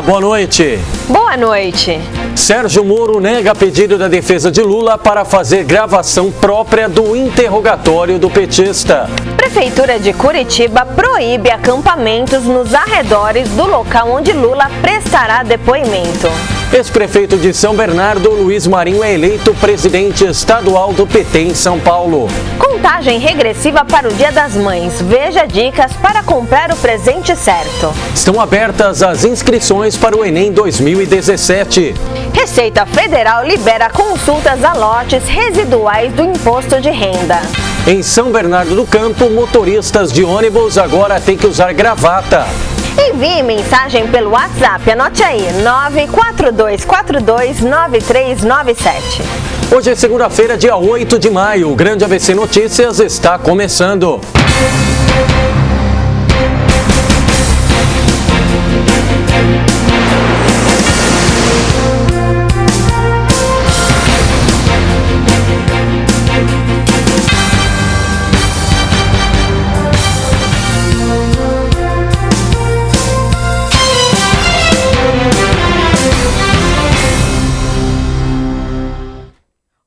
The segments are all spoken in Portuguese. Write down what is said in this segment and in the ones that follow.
Boa noite. Boa noite. Sérgio Moro nega pedido da defesa de Lula para fazer gravação própria do interrogatório do petista. Prefeitura de Curitiba proíbe acampamentos nos arredores do local onde Lula prestará depoimento. Ex-prefeito de São Bernardo, Luiz Marinho, é eleito presidente estadual do PT em São Paulo. Contagem regressiva para o Dia das Mães. Veja dicas para comprar o presente certo. Estão abertas as inscrições para o Enem 2017. Receita Federal libera consultas a lotes residuais do imposto de renda. Em São Bernardo do Campo, motoristas de ônibus agora têm que usar gravata. Envie mensagem pelo WhatsApp, anote aí, 942429397. Hoje é segunda-feira, dia 8 de maio. O Grande ABC Notícias está começando.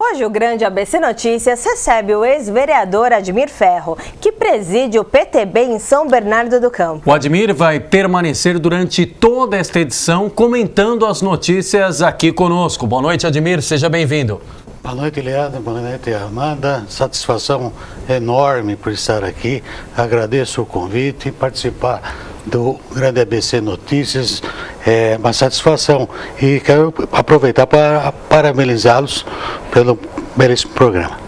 Hoje o Grande ABC Notícias recebe o ex-vereador Admir Ferro, que preside o PTB em São Bernardo do Campo. O Admir vai permanecer durante toda esta edição comentando as notícias aqui conosco. Boa noite, Admir, seja bem-vindo. Boa noite, Leandro. Boa noite, Amanda. Satisfação enorme por estar aqui. Agradeço o convite e participar do Grande ABC Notícias. É uma satisfação e quero aproveitar para parabenizá-los pelo belíssimo programa.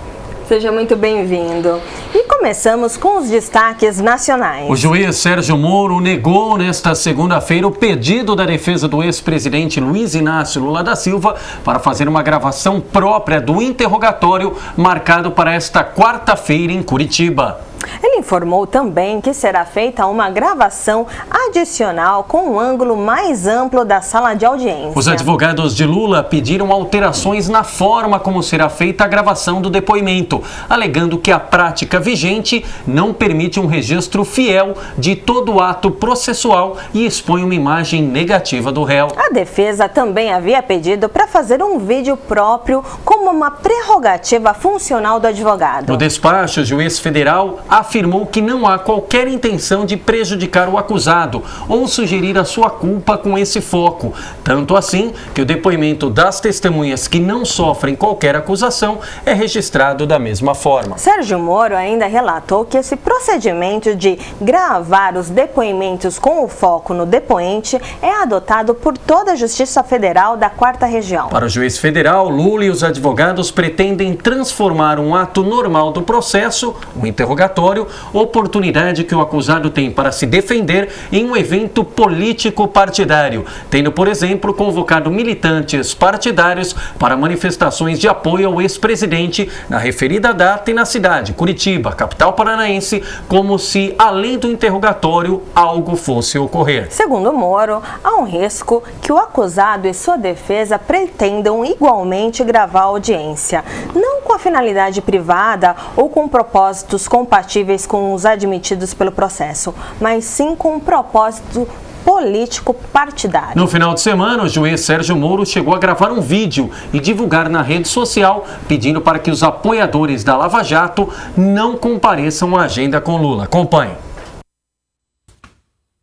Seja muito bem-vindo. E começamos com os destaques nacionais. O juiz Sérgio Moro negou nesta segunda-feira o pedido da defesa do ex-presidente Luiz Inácio Lula da Silva para fazer uma gravação própria do interrogatório marcado para esta quarta-feira em Curitiba. Ele informou também que será feita uma gravação adicional com um ângulo mais amplo da sala de audiência. Os advogados de Lula pediram alterações na forma como será feita a gravação do depoimento, alegando que a prática vigente não permite um registro fiel de todo o ato processual e expõe uma imagem negativa do réu. A defesa também havia pedido para fazer um vídeo próprio como uma prerrogativa funcional do advogado. No despacho, o juiz federal afirmou que não há qualquer intenção de prejudicar o acusado ou sugerir a sua culpa com esse foco. Tanto assim que o depoimento das testemunhas que não sofrem qualquer acusação é registrado da mesma forma. Sérgio Moro ainda relatou que esse procedimento de gravar os depoimentos com o foco no depoente é adotado por toda a Justiça Federal da 4ª Região. Para o juiz federal, Lula e os advogados pretendem transformar um ato normal do processo, o interrogatório, oportunidade que o acusado tem para se defender, em um evento político partidário, tendo, por exemplo, convocado militantes partidários para manifestações de apoio ao ex-presidente na referida data e na cidade, Curitiba, capital paranaense, como se, além do interrogatório, algo fosse ocorrer. Segundo Moro, há um risco que o acusado e sua defesa pretendam igualmente gravar a audiência, não com a finalidade privada ou com propósitos compatíveis com os admitidos pelo processo, mas sim com um propósito político partidário. No final de semana, o juiz Sérgio Moro chegou a gravar um vídeo e divulgar na rede social, pedindo para que os apoiadores da Lava Jato não compareçam à agenda com Lula. Acompanhe.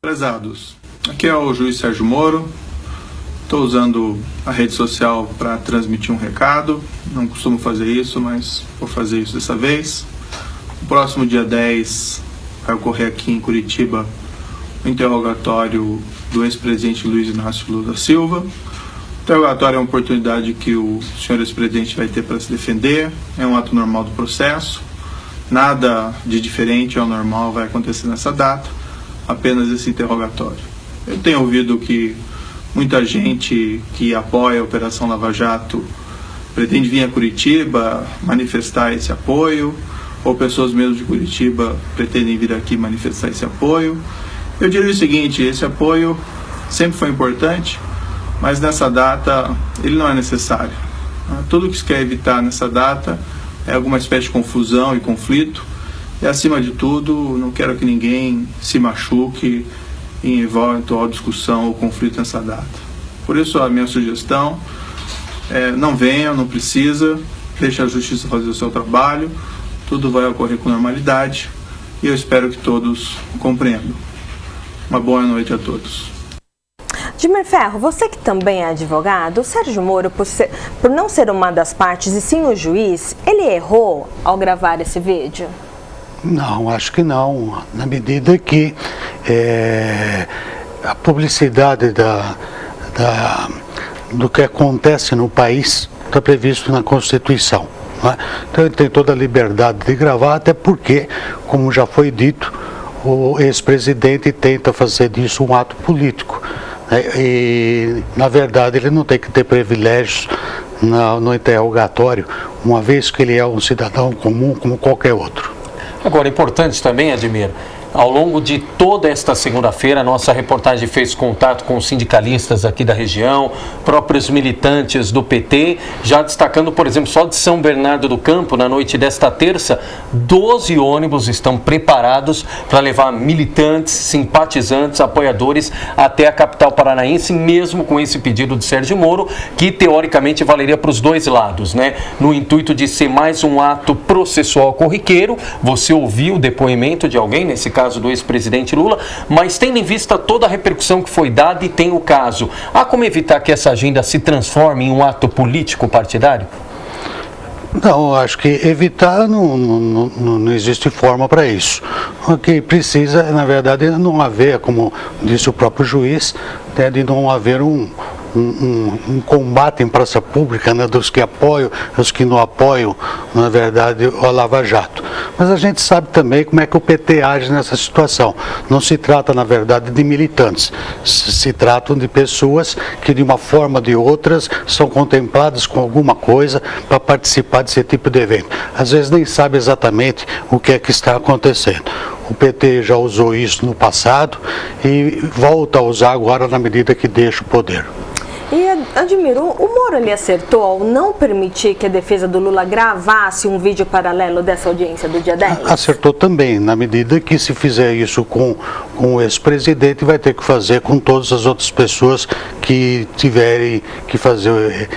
Prezados, aqui é o juiz Sérgio Moro. Estou usando a rede social para transmitir um recado. Não costumo fazer isso, mas vou fazer isso dessa vez. No próximo dia 10 vai ocorrer aqui em Curitiba o interrogatório do ex-presidente Luiz Inácio Lula da Silva. O interrogatório é uma oportunidade que o senhor ex-presidente vai ter para se defender, é um ato normal do processo, nada de diferente ao normal vai acontecer nessa data, apenas esse interrogatório. Eu tenho ouvido que muita gente que apoia a Operação Lava Jato pretende vir a Curitiba manifestar esse apoio, ou pessoas mesmo de Curitiba pretendem vir aqui manifestar esse apoio. Eu diria o seguinte, esse apoio sempre foi importante, mas nessa data ele não é necessário. Tudo que se quer evitar nessa data é alguma espécie de confusão e conflito, e acima de tudo, não quero que ninguém se machuque em eventual discussão ou conflito nessa data. Por isso a minha sugestão é: não venha, não precisa, deixe a Justiça fazer o seu trabalho, tudo vai ocorrer com normalidade e eu espero que todos compreendam. Uma boa noite a todos. Admir Ferro, você que também é advogado, o Sérgio Moro, por não ser uma das partes e sim o juiz, ele errou ao gravar esse vídeo? Não, acho que não, na medida que a publicidade do que acontece no país está previsto na Constituição, né? Então ele tem toda a liberdade de gravar, até porque, como já foi dito, o ex-presidente tenta fazer disso um ato político, né? E, na verdade, ele não tem que ter privilégios no interrogatório, uma vez que ele é um cidadão comum como qualquer outro. Agora, importante também, Admir, ao longo de toda esta segunda-feira, a nossa reportagem fez contato com sindicalistas aqui da região, próprios militantes do PT, já destacando, por exemplo, só de São Bernardo do Campo, na noite desta terça, 12 ônibus estão preparados para levar militantes, simpatizantes, apoiadores até a capital paranaense, mesmo com esse pedido de Sérgio Moro, que teoricamente valeria para os dois lados, né? No intuito de ser mais um ato processual corriqueiro. Você ouviu o depoimento de alguém, nesse caso do ex-presidente Lula, mas tendo em vista toda a repercussão que foi dada e tem o caso, há como evitar que essa agenda se transforme em um ato político partidário? Não, acho que evitar não existe forma para isso. O que precisa, na verdade, não haver, como disse o próprio juiz, de não haver um combate em praça pública, né, dos que apoiam, dos que não apoiam, na verdade, a Lava Jato. Mas a gente sabe também como é que o PT age nessa situação. Não se trata, na verdade, de militantes, se tratam de pessoas que, de uma forma ou de outras, são contempladas com alguma coisa para participar desse tipo de evento. Às vezes nem sabe exatamente o que é que está acontecendo. O PT já usou isso no passado e volta a usar agora na medida que deixa o poder. E, Admir, o Moro ele acertou ao não permitir que a defesa do Lula gravasse um vídeo paralelo dessa audiência do dia 10? Acertou também, na medida que, se fizer isso com o ex-presidente, vai ter que fazer com todas as outras pessoas que tiverem que fazer,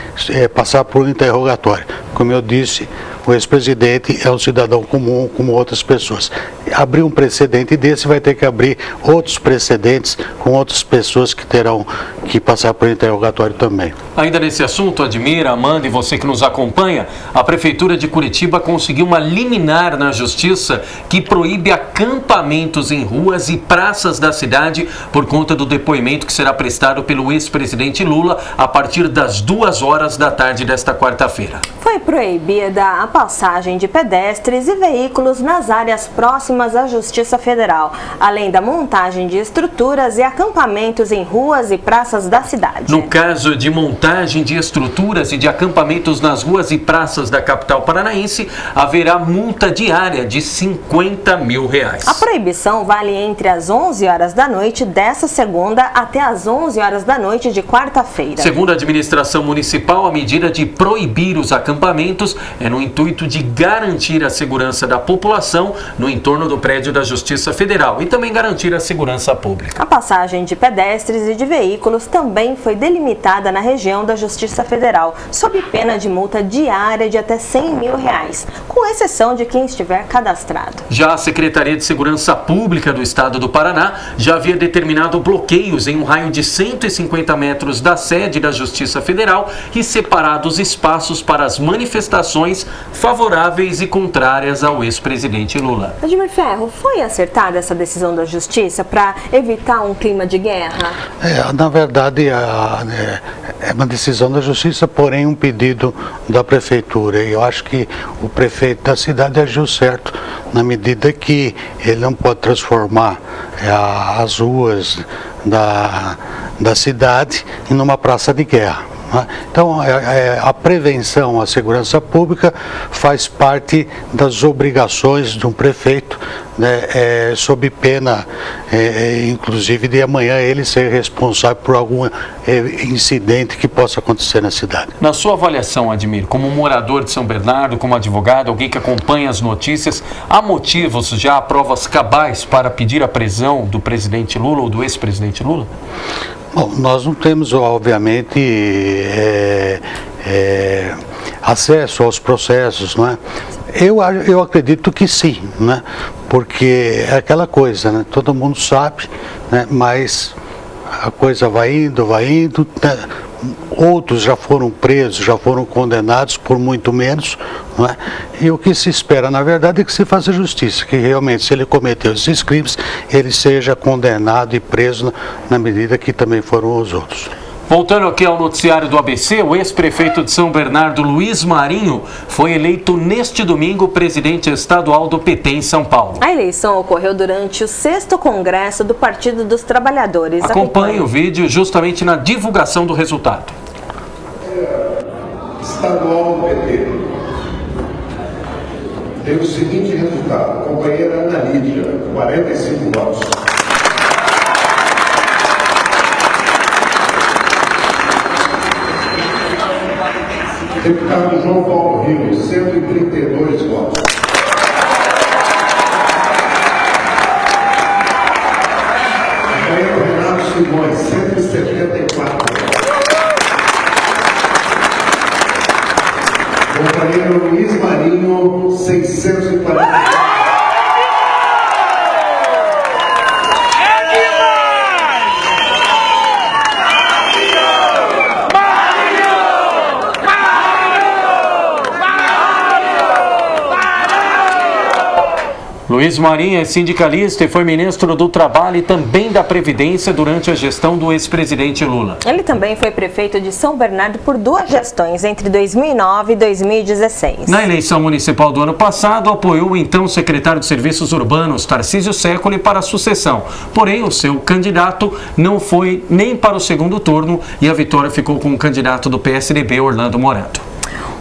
passar por um interrogatório. Como eu disse, o ex-presidente é um cidadão comum como outras pessoas. Abrir um precedente desse, vai ter que abrir outros precedentes com outras pessoas que terão que passar por interrogatório também. Ainda nesse assunto, Admir, Amanda e você que nos acompanha, a Prefeitura de Curitiba conseguiu uma liminar na Justiça que proíbe acampamentos em ruas e praças da cidade por conta do depoimento que será prestado pelo ex-presidente Lula a partir das 2h da tarde desta quarta-feira. Foi proibida a passagem de pedestres e veículos nas áreas próximas à Justiça Federal, além da montagem de estruturas e acampamentos em ruas e praças da cidade. No caso de montagem de estruturas e de acampamentos nas ruas e praças da capital paranaense, haverá multa diária de R$50 mil. A proibição vale entre as 11 horas da noite dessa segunda até as 11 horas da noite de quarta-feira. Segundo a administração municipal, a medida de proibir os acampamentos é no intuito de garantir a segurança da população no entorno do prédio da Justiça Federal e também garantir a segurança pública. A passagem de pedestres e de veículos também foi delimitada na região da Justiça Federal, sob pena de multa diária de até R$100 mil, com exceção de quem estiver cadastrado. Já a Secretaria de Segurança Pública do Estado do Paraná já havia determinado bloqueios em um raio de 150 metros da sede da Justiça Federal e separado os espaços para as manifestações favoráveis e contrárias ao ex-presidente Lula. Admir Ferro, foi acertada essa decisão da Justiça para evitar um clima de guerra? Na verdade, é uma decisão da Justiça, porém um pedido da Prefeitura. E eu acho que o prefeito da cidade agiu certo, na medida que ele não pode transformar as ruas da cidade em uma praça de guerra. Então, a prevenção à segurança pública faz parte das obrigações de um prefeito né, sob pena, inclusive, de amanhã ele ser responsável por algum incidente que possa acontecer na cidade. Na sua avaliação, Admir, como morador de São Bernardo, como advogado, alguém que acompanha as notícias, há motivos, já há provas cabais para pedir a prisão do presidente Lula ou do ex-presidente Lula? Bom, nós não temos, obviamente, acesso aos processos, não é? Eu acredito que sim, né? Porque é aquela coisa, né? Todo mundo sabe, né? Mas a coisa vai indo, né? Outros já foram presos, já foram condenados por muito menos, não é? E o que se espera, na verdade, é que se faça justiça, que realmente, se ele cometeu esses crimes, ele seja condenado e preso na medida que também foram os outros. Voltando aqui ao noticiário do ABC, o ex-prefeito de São Bernardo, Luiz Marinho, foi eleito neste domingo presidente estadual do PT em São Paulo. A eleição ocorreu durante o 6º Congresso do Partido dos Trabalhadores. Acompanhe o vídeo justamente na divulgação do resultado. Estadual do PT. Teve o seguinte resultado. Companheira Ana Lídia, 45 votos. Deputado João Paulo Rios, 132 votos. Companheiro Renato Simões, 174 votos. Companheiro Luiz Marinho, 640. Luiz Marinho é sindicalista e foi ministro do Trabalho e também da Previdência durante a gestão do ex-presidente Lula. Ele também foi prefeito de São Bernardo por 2 gestões, entre 2009 e 2016. Na eleição municipal do ano passado, apoiou o então secretário de Serviços Urbanos, Tarcísio Séculi, para a sucessão. Porém, o seu candidato não foi nem para o segundo turno e a vitória ficou com o candidato do PSDB, Orlando Morato.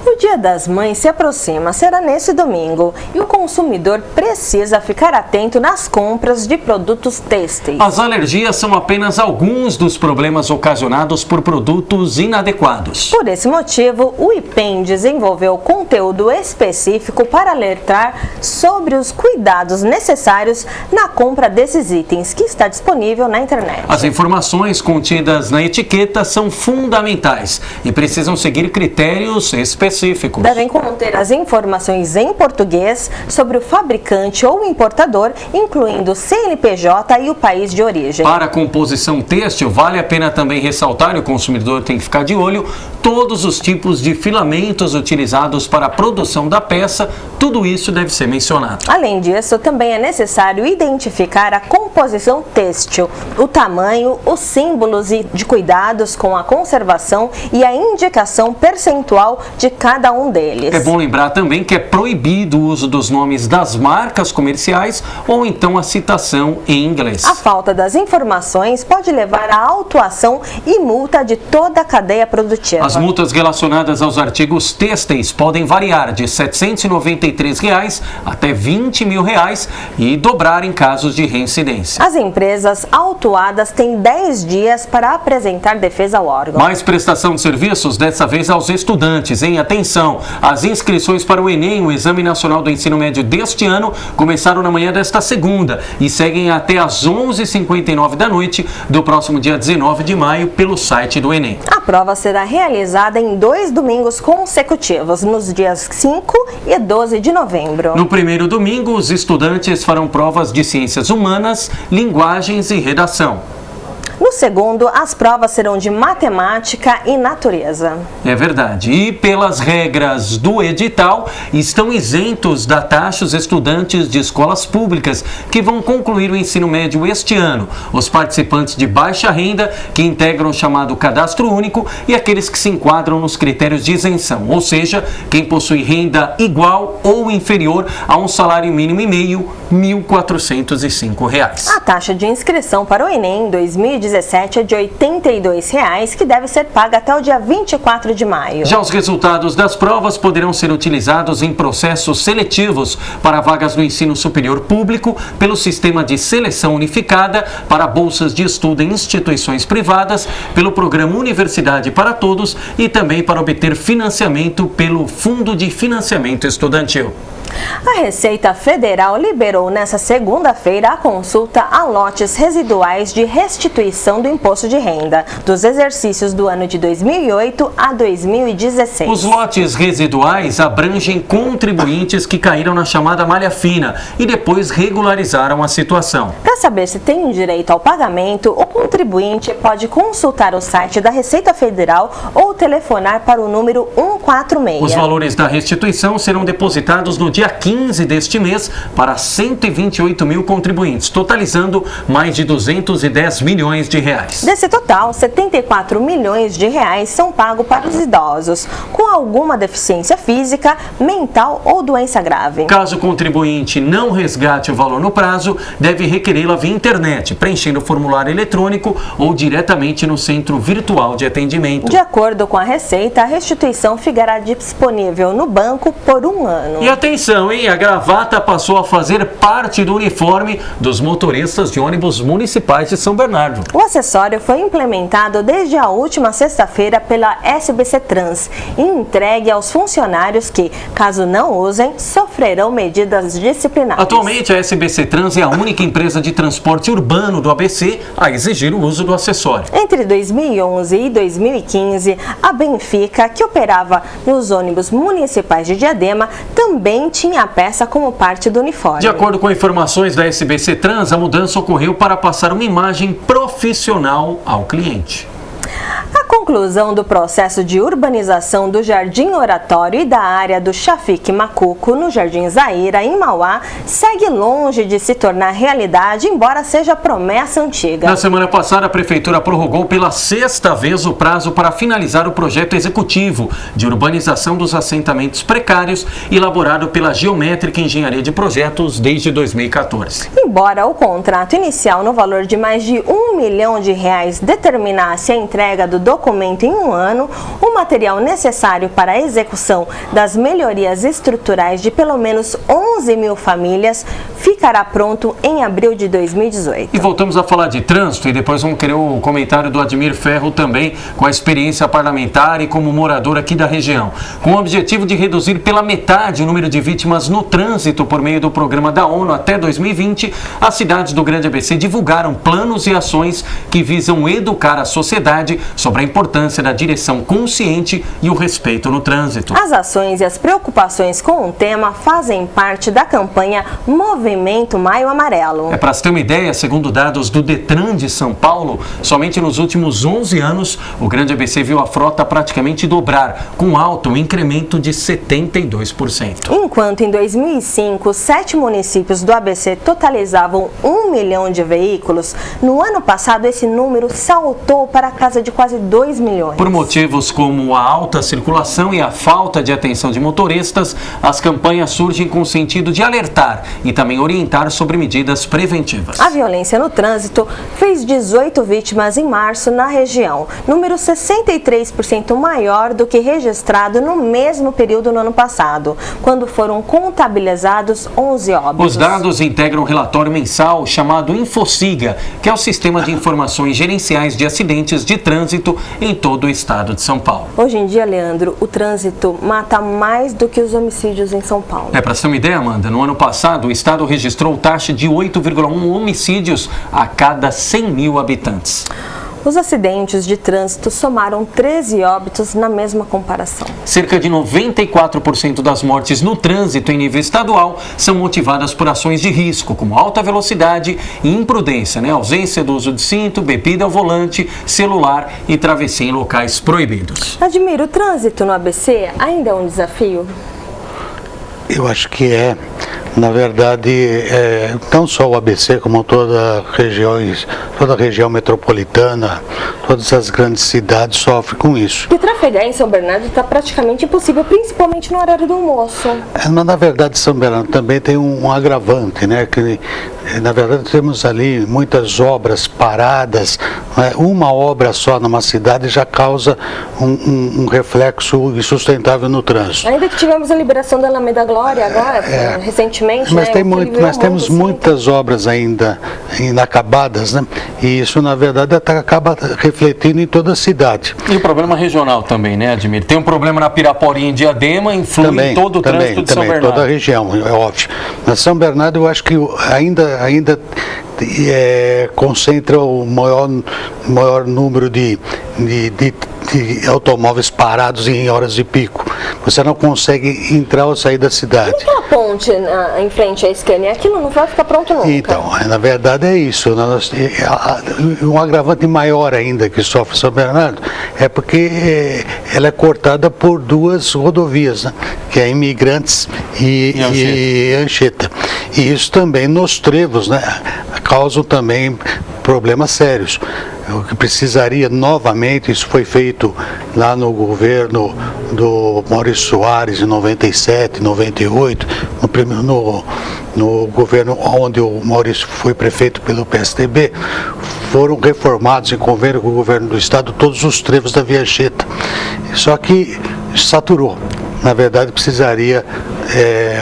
O Dia das Mães se aproxima, será nesse domingo, e o consumidor precisa ficar atento nas compras de produtos têxteis. As alergias são apenas alguns dos problemas ocasionados por produtos inadequados. Por esse motivo, o IPEM desenvolveu conteúdo específico para alertar sobre os cuidados necessários na compra desses itens, que está disponível na internet. As informações contidas na etiqueta são fundamentais e precisam seguir critérios específicos. Devem conter as informações em português sobre o fabricante ou importador, incluindo o CNPJ e o país de origem. Para a composição têxtil, vale a pena também ressaltar, e o consumidor tem que ficar de olho, todos os tipos de filamentos utilizados para a produção da peça, tudo isso deve ser mencionado. Além disso, também é necessário identificar a composição têxtil, o tamanho, os símbolos de cuidados com a conservação e a indicação percentual de cada um deles. É bom lembrar também que é proibido o uso dos nomes das marcas comerciais ou então a citação em inglês. A falta das informações pode levar à autuação e multa de toda a cadeia produtiva. As multas relacionadas aos artigos têxteis podem variar de R$ 793 até R$ 20 mil e dobrar em casos de reincidência. As empresas autuadas têm 10 dias para apresentar defesa ao órgão. Mais prestação de serviços, dessa vez aos estudantes. Em atenção, as inscrições para o Enem, o Exame Nacional do Ensino Médio deste ano, começaram na manhã desta segunda e seguem até às 11h59 da noite do próximo dia 19 de maio pelo site do Enem. A prova será realizada em 2 domingos consecutivos, nos dias 5 e 12 de novembro. No primeiro domingo, os estudantes farão provas de ciências humanas, linguagens e redação. No segundo, as provas serão de matemática e natureza. É verdade. E pelas regras do edital, estão isentos da taxa os estudantes de escolas públicas que vão concluir o ensino médio este ano, os participantes de baixa renda que integram o chamado cadastro único e aqueles que se enquadram nos critérios de isenção, ou seja, quem possui renda igual ou inferior a um salário mínimo e meio, R$ 1.405. A taxa de inscrição para o Enem em 2019 2017 é de R$ 82,00, que deve ser paga até o dia 24 de maio. Já os resultados das provas poderão ser utilizados em processos seletivos para vagas no ensino superior público pelo Sistema de Seleção Unificada para bolsas de estudo em instituições privadas, pelo Programa Universidade para Todos e também para obter financiamento pelo Fundo de Financiamento Estudantil. A Receita Federal liberou nesta segunda-feira a consulta a lotes residuais de restituição do imposto de renda dos exercícios do ano de 2008 a 2016. Os lotes residuais abrangem contribuintes que caíram na chamada malha fina e depois regularizaram a situação. Para saber se tem direito ao pagamento, o contribuinte pode consultar o site da Receita Federal ou telefonar para o número 146. Os valores da restituição serão depositados no dia 15 deste mês para 128 mil contribuintes, totalizando mais de 210 milhões de reais. Desse total, 74 milhões de reais são pagos para os idosos com alguma deficiência física, mental ou doença grave. Caso o contribuinte não resgate o valor no prazo, deve requerê-la via internet, preenchendo o formulário eletrônico ou diretamente no centro virtual de atendimento. De acordo com a Receita, a restituição ficará disponível no banco por 1 ano. E atenção, hein? A gravata passou a fazer parte do uniforme dos motoristas de ônibus municipais de São Bernardo. O acessório foi implementado desde a última sexta-feira pela SBC Trans e entregue aos funcionários que, caso não usem, sofrerão medidas disciplinares. Atualmente, a SBC Trans é a única empresa de transporte urbano do ABC a exigir o uso do acessório. Entre 2011 e 2015, a Benfica, que operava nos ônibus municipais de Diadema, também tinha a peça como parte do uniforme. De acordo com informações da SBC Trans, a mudança ocorreu para passar uma imagem profissional ao cliente. A conclusão do processo de urbanização do Jardim Oratório e da área do Chafique Macuco, no Jardim Zaira, em Mauá, segue longe de se tornar realidade, embora seja promessa antiga. Na semana passada, a Prefeitura prorrogou pela 6ª vez o prazo para finalizar o projeto executivo de urbanização dos assentamentos precários, elaborado pela Geométrica Engenharia de Projetos desde 2014. Embora o contrato inicial no valor de mais de R$1 milhão determinasse a entrega do documento em 1 ano, o material necessário para a execução das melhorias estruturais de pelo menos 11 mil famílias ficará pronto em abril de 2018. E voltamos a falar de trânsito e depois vamos querer o comentário do Admir Ferro também, com a experiência parlamentar e como morador aqui da região. Com o objetivo de reduzir pela metade o número de vítimas no trânsito por meio do programa da ONU até 2020, as cidades do Grande ABC divulgaram planos e ações que visam educar a sociedade sobre a importância da direção consciente e o respeito no trânsito. As ações e as preocupações com o tema fazem parte da campanha Movimento Maio Amarelo. Para se ter uma ideia, segundo dados do Detran de São Paulo, somente nos últimos 11 anos, o Grande ABC viu a frota praticamente dobrar, com alto incremento de 72%. Enquanto em 2005, 7 municípios do ABC totalizavam 1 milhão de veículos, no ano passado esse número saltou para a casa de quase 2 milhões. Por motivos como a alta circulação e a falta de atenção de motoristas, as campanhas surgem com o sentido de alertar e também orientar sobre medidas preventivas. A violência no trânsito fez 18 vítimas em março na região, número 63% maior do que registrado no mesmo período no ano passado, quando foram contabilizados 11 óbitos. Os dados integram um relatório mensal chamado InfoSiga, que é o sistema de informações gerenciais de acidentes de trânsito em todo o estado de São Paulo. Hoje em dia, Leandro, o trânsito mata mais do que os homicídios em São Paulo. Para você ter uma ideia, Amanda, no ano passado o estado registrou taxa de 8,1 homicídios a cada 100 mil habitantes. Os acidentes de trânsito somaram 13 óbitos na mesma comparação. Cerca de 94% das mortes no trânsito em nível estadual são motivadas por ações de risco, como alta velocidade e imprudência, ausência do uso de cinto, bebida ao volante, celular e travessia em locais proibidos. Admiro, o trânsito no ABC ainda é um desafio? Eu acho que é, Na verdade, não só o ABC, como toda a região metropolitana, todas as grandes cidades sofrem com isso. E trafegar em São Bernardo está praticamente impossível, principalmente no horário do almoço. Mas, na verdade, São Bernardo também tem um agravante, né? Que, na verdade, temos ali muitas obras paradas, né? Uma obra só numa cidade já causa um reflexo insustentável no trânsito. Ainda que tivemos a liberação da Alameda Glória agora, recentemente, mas, mas temos muitas obras ainda inacabadas, né? E isso, na verdade, até acaba refletindo em toda a cidade. E o problema regional também, né, Admir? Tem um problema na Piraporinha, em Diadema, influi em todo o trânsito de São Bernardo. Toda a região, é óbvio. Na São Bernardo, eu acho que ainda concentra o maior número de automóveis parados em horas de pico. Você não consegue entrar ou sair da cidade. E aquela ponte em frente à Scania, aquilo não vai ficar pronto nunca? Então, na verdade é isso. Um agravante maior ainda que sofre São Bernardo é porque ela é cortada por duas rodovias, né? Que é Imigrantes e Anchieta. E isso também nos trevos, né? Causam também problemas sérios. O que precisaria novamente, isso foi feito lá no governo do Maurício Soares em 97, 98, no governo onde o Maurício foi prefeito pelo PSDB, foram reformados em convênio com o governo do estado todos os trevos da Via Anchieta. Só que saturou. Na verdade, precisaria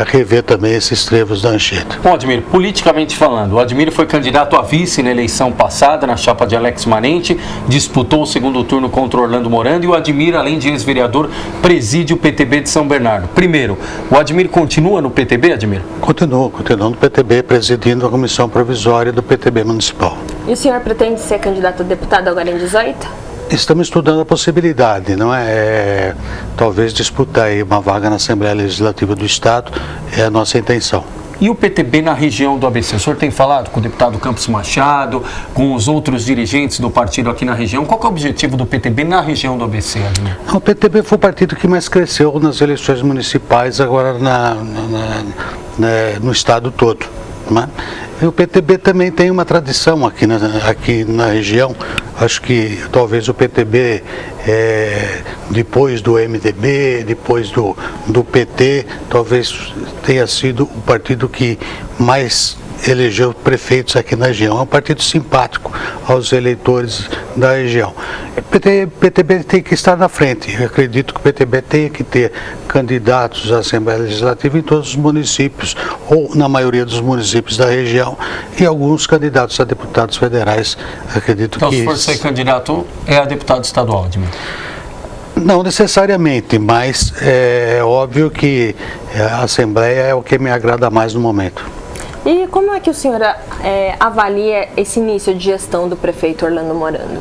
rever também esses trevos da Anchieta. Bom, Admir, politicamente falando, o Admir foi candidato a vice na eleição passada, na chapa de Alex Manente, disputou o segundo turno contra Orlando Morando e o Admir, além de ex-vereador, preside o PTB de São Bernardo. Primeiro, o Admir continua no PTB, Admir? Continua no PTB, presidindo a comissão provisória do PTB municipal. E o senhor pretende ser candidato a deputado agora em 18? Estamos estudando a possibilidade, não é? Talvez disputar aí uma vaga na Assembleia Legislativa do Estado, é a nossa intenção. E o PTB na região do ABC? O senhor tem falado com o deputado Campos Machado, com os outros dirigentes do partido aqui na região. Qual que é o objetivo do PTB na região do ABC, Admir? O PTB foi o partido que mais cresceu nas eleições municipais, agora no estado todo. Né? E o PTB também tem uma tradição aqui na região. Acho que talvez o PTB, depois do MDB, depois do PT, talvez tenha sido o partido que mais elegeu prefeitos aqui na região. É um partido simpático aos eleitores da região. O PTB tem que estar na frente. Eu acredito que o PTB tenha que ter candidatos à Assembleia Legislativa em todos os municípios, ou na maioria dos municípios da região, e alguns candidatos a deputados federais. Acredito então, que... se for ser candidato, é a deputado estadual, Admir? Não necessariamente, mas é óbvio que a Assembleia é o que me agrada mais no momento. E como é que o senhor avalia esse início de gestão do prefeito Orlando Morando?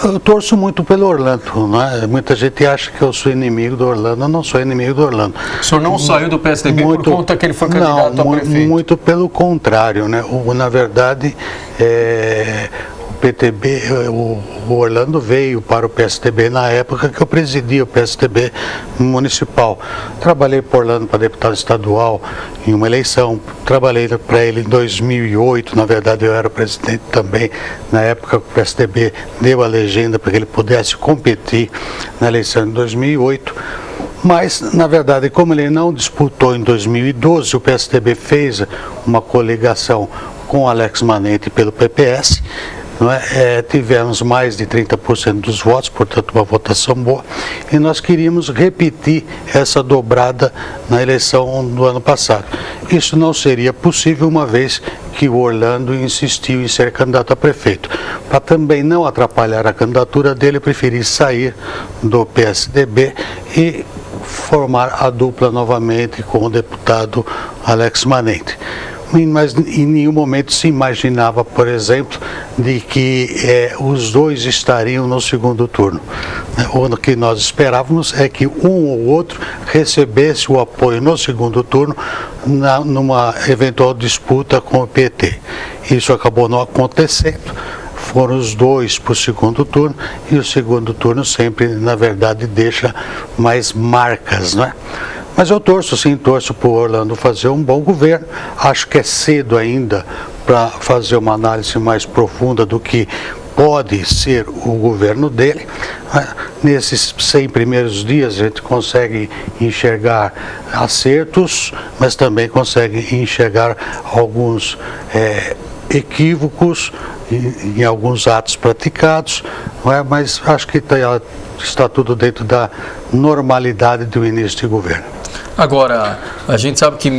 Eu torço muito pelo Orlando, né? Muita gente acha que eu sou inimigo do Orlando, eu não sou inimigo do Orlando. O senhor não saiu do PSDB por conta que ele foi candidato a prefeito? Muito pelo contrário, né? Na verdade, o PTB, o Orlando veio para o PSDB na época que eu presidia o PSDB municipal. Trabalhei por Orlando para deputado estadual em uma eleição, trabalhei para ele em 2008, na verdade eu era presidente também, na época que o PSDB deu a legenda para que ele pudesse competir na eleição de 2008. Mas, na verdade, como ele não disputou em 2012, o PSDB fez uma coligação com Alex Manente pelo PPS, não é? Tivemos mais de 30% dos votos, portanto uma votação boa, e nós queríamos repetir essa dobrada na eleição do ano passado. Isso não seria possível uma vez que o Orlando insistiu em ser candidato a prefeito. Para também não atrapalhar a candidatura dele, eu preferi sair do PSDB e formar a dupla novamente com o deputado Alex Manente. Mas em nenhum momento se imaginava, por exemplo, de que os dois estariam no segundo turno. O que nós esperávamos é que um ou outro recebesse o apoio no segundo turno numa eventual disputa com o PT. Isso acabou não acontecendo. Foram os dois para o segundo turno, e o segundo turno sempre, na verdade, deixa mais marcas, não é? Mas eu torço para o Orlando fazer um bom governo. Acho que é cedo ainda para fazer uma análise mais profunda do que pode ser o governo dele. Nesses 100 primeiros dias a gente consegue enxergar acertos, mas também consegue enxergar alguns equívocos em alguns atos praticados, mas acho que está tudo dentro da normalidade do início de governo. Agora, a gente sabe que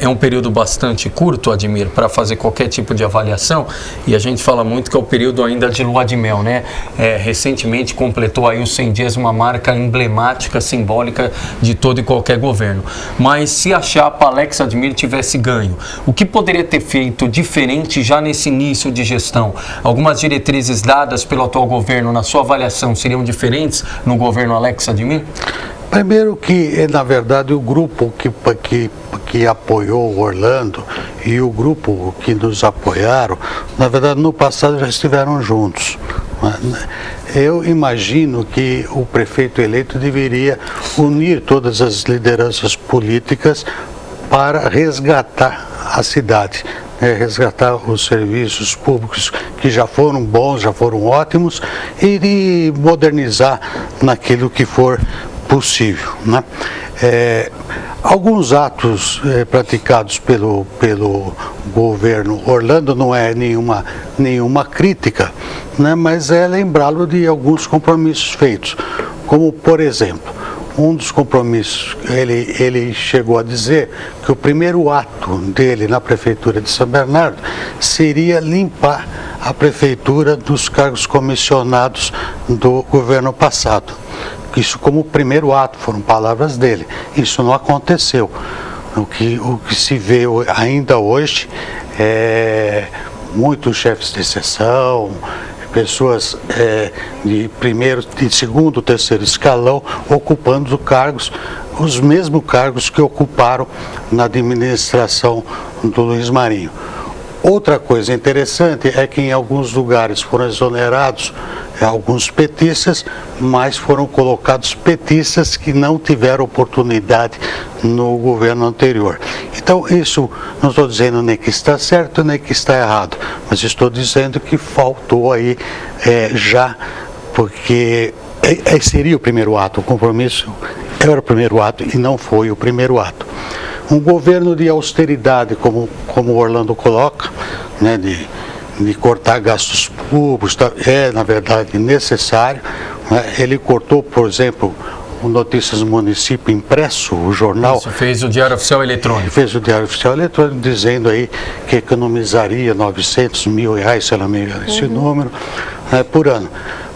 é um período bastante curto, Admir, para fazer qualquer tipo de avaliação, e a gente fala muito que é o período ainda de lua de mel, né? Recentemente completou aí os 100 dias, uma marca emblemática, simbólica de todo e qualquer governo. Mas se a chapa Alex Admir tivesse ganho, o que poderia ter feito diferente já nesse início de gestão? Algumas diretrizes dadas pelo atual governo, na sua avaliação, seriam diferentes no governo Alex Admir? Primeiro que, na verdade, o grupo que apoiou o Orlando e o grupo que nos apoiaram, na verdade, no passado já estiveram juntos. Eu imagino que o prefeito eleito deveria unir todas as lideranças políticas para resgatar a cidade. Resgatar os serviços públicos que já foram bons, já foram ótimos, e modernizar naquilo que for possível, né? Alguns atos praticados pelo governo Orlando não é nenhuma crítica, né? Mas é lembrá-lo de alguns compromissos feitos, como, por exemplo, um dos compromissos, ele chegou a dizer que o primeiro ato dele na prefeitura de São Bernardo seria limpar a prefeitura dos cargos comissionados do governo passado. Isso como primeiro ato, foram palavras dele. Isso não aconteceu. O que se vê ainda hoje é muitos chefes de seção, pessoas de primeiro, de segundo, terceiro escalão ocupando cargos, os mesmos cargos que ocuparam na administração do Luiz Marinho. Outra coisa interessante é que em alguns lugares foram exonerados alguns petistas, mas foram colocados petistas que não tiveram oportunidade no governo anterior. Então, isso não estou dizendo nem que está certo nem que está errado, mas estou dizendo que faltou aí já, porque seria o primeiro ato, o compromisso era o primeiro ato e não foi o primeiro ato. Um governo de austeridade, como o Orlando coloca, né, de cortar gastos públicos, na verdade necessário, né? Ele cortou, por exemplo, o Notícias do Município impresso, o jornal. Isso, fez o Diário Oficial Eletrônico. Fez o Diário Oficial Eletrônico, dizendo aí que economizaria 900 mil reais, se eu não me engano, esse número, por ano.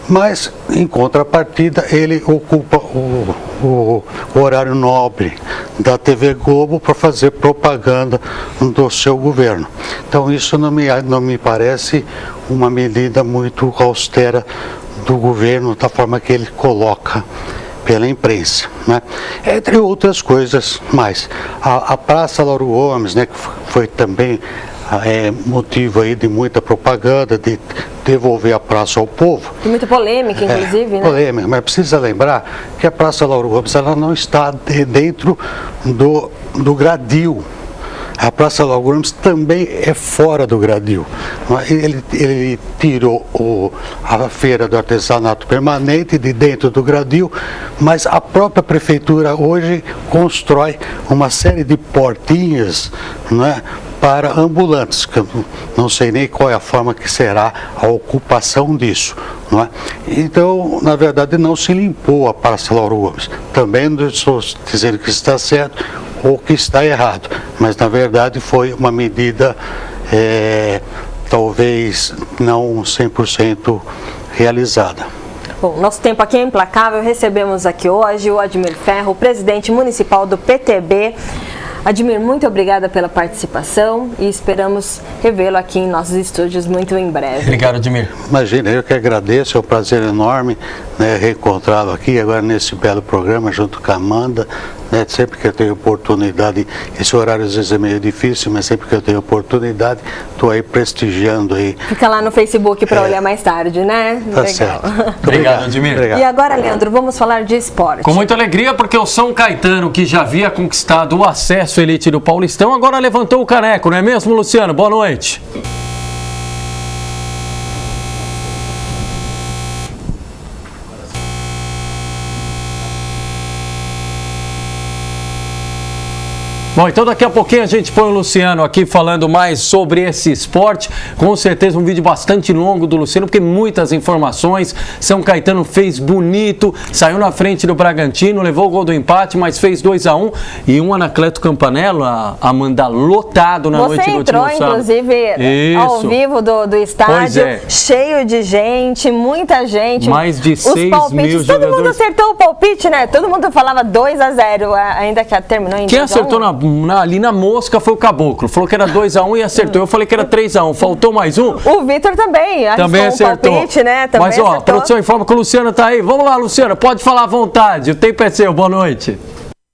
Mas, em contrapartida, ele ocupa o horário nobre da TV Globo para fazer propaganda do seu governo. Então, isso não me parece uma medida muito austera do governo, da forma que ele coloca pela imprensa, né? Entre outras coisas mais. A Praça Lauro Gomes, né, que foi também motivo aí de muita propaganda, de devolver a praça ao povo. E muita polêmica, inclusive, né? Polêmica, mas precisa lembrar que a Praça Lauro Gomes, ela não está dentro do gradil. A Praça Lauro Gomes também é fora do gradil. Ele tirou a feira do artesanato permanente de dentro do gradil, mas a própria prefeitura hoje constrói uma série de portinhas, né, para ambulantes, que eu não sei nem qual é a forma que será a ocupação disso, não é? Então, na verdade, não se limpou a Praça Lauro Gomes. Também não estou dizendo que está certo ou que está errado, mas na verdade foi uma medida talvez não 100% realizada. Bom, nosso tempo aqui é implacável. Recebemos aqui hoje o Admir Ferro, presidente municipal do PTB. Admir, muito obrigada pela participação e esperamos revê-lo aqui em nossos estúdios muito em breve. Obrigado, Admir. Imagina, eu que agradeço, é um prazer enorme, né, reencontrá-lo aqui agora nesse belo programa junto com a Amanda, né? Sempre que eu tenho oportunidade, esse horário às vezes é meio difícil, mas sempre que eu tenho oportunidade, estou aí prestigiando aí. Fica lá no Facebook para olhar mais tarde, né? Tá Legal. certo. Obrigado, Admir. Obrigado. E agora, Leandro, vamos falar de esporte. Com muita alegria, porque o São Caetano, que já havia conquistado o acesso à elite do Paulistão, agora levantou o caneco, não é mesmo, Luciano? Boa noite. Bom, então daqui a pouquinho a gente põe o Luciano aqui falando mais sobre esse esporte. Com certeza um vídeo bastante longo do Luciano, porque muitas informações. São Caetano fez bonito, saiu na frente do Bragantino, levou o gol do empate, mas fez 2-1. E um Anacleto Campanella, Amanda, lotado na noite do último sábado. Você entrou, inclusive, ao vivo do estádio, cheio de gente, muita gente. Mais de 6 mil jogadores. Todo mundo acertou o palpite, né? Todo mundo falava 2-0, ainda que terminou em 2-1. Quem acertou ali na mosca foi o Caboclo. Falou que era 2-1 e acertou. Eu falei que era 3-1. Faltou mais um? O Vitor também acertou. Um palpite, né? Também Mas, ó, acertou. a produção informa que o Luciano tá aí. Vamos lá, Luciano. Pode falar à vontade. O tempo é seu. Boa noite.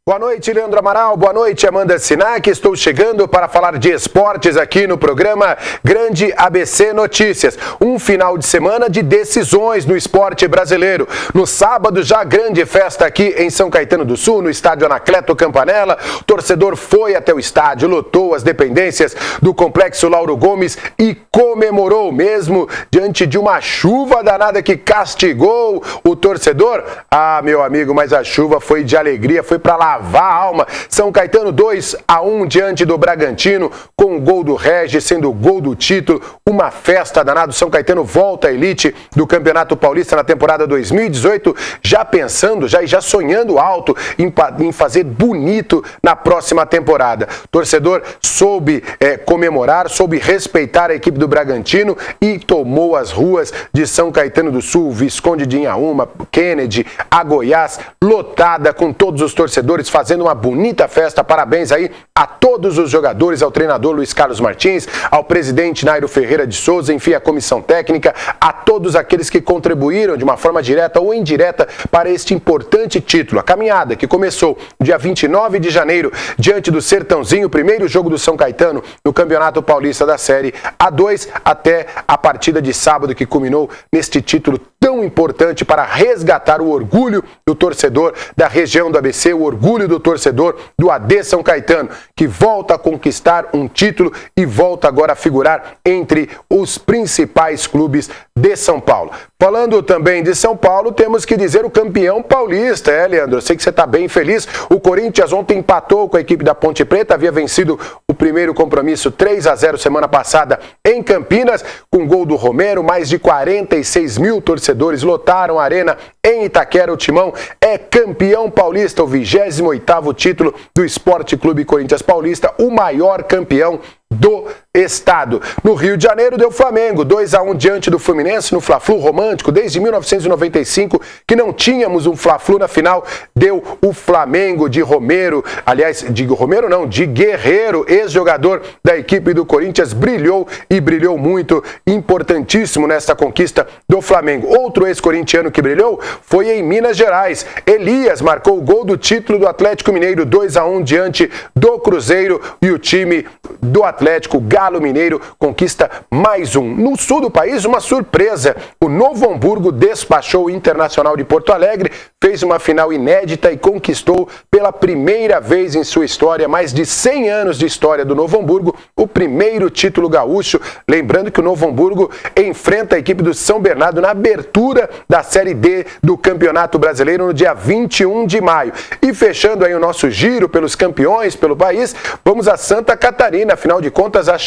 Boa noite, Leandro Amaral. Boa noite, Amanda Sinac. Estou chegando para falar de esportes aqui no programa Grande ABC Notícias. Um final de semana de decisões no esporte brasileiro. No sábado, já grande festa aqui em São Caetano do Sul, no estádio Anacleto Campanella. O torcedor foi até o estádio, lotou as dependências do Complexo Lauro Gomes e comemorou mesmo diante de uma chuva danada que castigou o torcedor. Ah, meu amigo, mas a chuva foi de alegria, foi para lavar a alma. São Caetano 2-1 diante do Bragantino, com o gol do Regis sendo o gol do título. Uma festa danada. São Caetano volta à elite do Campeonato Paulista na temporada 2018, já pensando, já sonhando alto em fazer bonito na próxima temporada. O torcedor soube comemorar, soube respeitar a equipe do Bragantino e tomou as ruas de São Caetano do Sul, Visconde de Inhaúma, Kennedy, a Goiás, lotada com todos os torcedores fazendo uma bonita festa. Parabéns aí a todos os jogadores, ao treinador Luiz Carlos Martins, ao presidente Nairo Ferreira de Souza, enfim, à comissão técnica, a todos aqueles que contribuíram de uma forma direta ou indireta para este importante título. A caminhada que começou dia 29 de janeiro diante do Sertãozinho, o primeiro jogo do São Caetano no Campeonato Paulista da Série A2, até a partida de sábado que culminou neste título tão importante para resgatar o orgulho do torcedor da região do ABC, o orgulho do torcedor do AD São Caetano, que volta a conquistar um título e volta agora a figurar entre os principais clubes de São Paulo. Falando também de São Paulo, temos que dizer o campeão paulista, Leandro? Eu sei que você está bem feliz. O Corinthians ontem empatou com a equipe da Ponte Preta, havia vencido o primeiro compromisso 3-0 semana passada em Campinas, com gol do Romero. Mais de 46 mil torcedores lotaram a arena em Itaquera. O Timão é campeão paulista, o 28º título do Esporte Clube Corinthians Paulista, o maior campeão do estado. No Rio de Janeiro deu Flamengo, 2-1 diante do Fluminense no Fla-Flu romântico. Desde 1995 que não tínhamos um Fla-Flu na final, deu o Flamengo de Romero, aliás, digo Romero não, de Guerreiro, ex-jogador da equipe do Corinthians, brilhou e brilhou muito, importantíssimo nesta conquista do Flamengo. Outro ex-corintiano que brilhou foi em Minas Gerais. Elias marcou o gol do título do Atlético Mineiro, 2-1 diante do Cruzeiro, e o time do Atlético, Galo Mineiro, conquista mais um. No sul do país, uma surpresa. O Novo Hamburgo despachou o Internacional de Porto Alegre, fez uma final inédita e conquistou pela primeira vez em sua história, mais de 100 anos de história do Novo Hamburgo, o primeiro título gaúcho. Lembrando que o Novo Hamburgo enfrenta a equipe do São Bernardo na abertura da Série D do Campeonato Brasileiro no dia 21 de maio. E fechando aí o nosso giro pelos campeões pelo país, vamos a Santa Catarina. Afinal de contas, a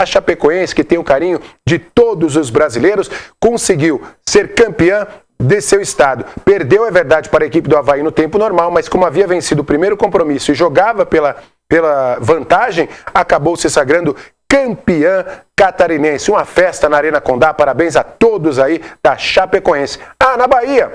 Chapecoense, que tem o carinho de todos os brasileiros, conseguiu ser campeã de seu estado. Perdeu, é verdade, para a equipe do Avaí no tempo normal, mas como havia vencido o primeiro compromisso e jogava pela vantagem, acabou se sagrando campeã catarinense. Uma festa na Arena Condá. Parabéns a todos aí da Chapecoense. Na Bahia,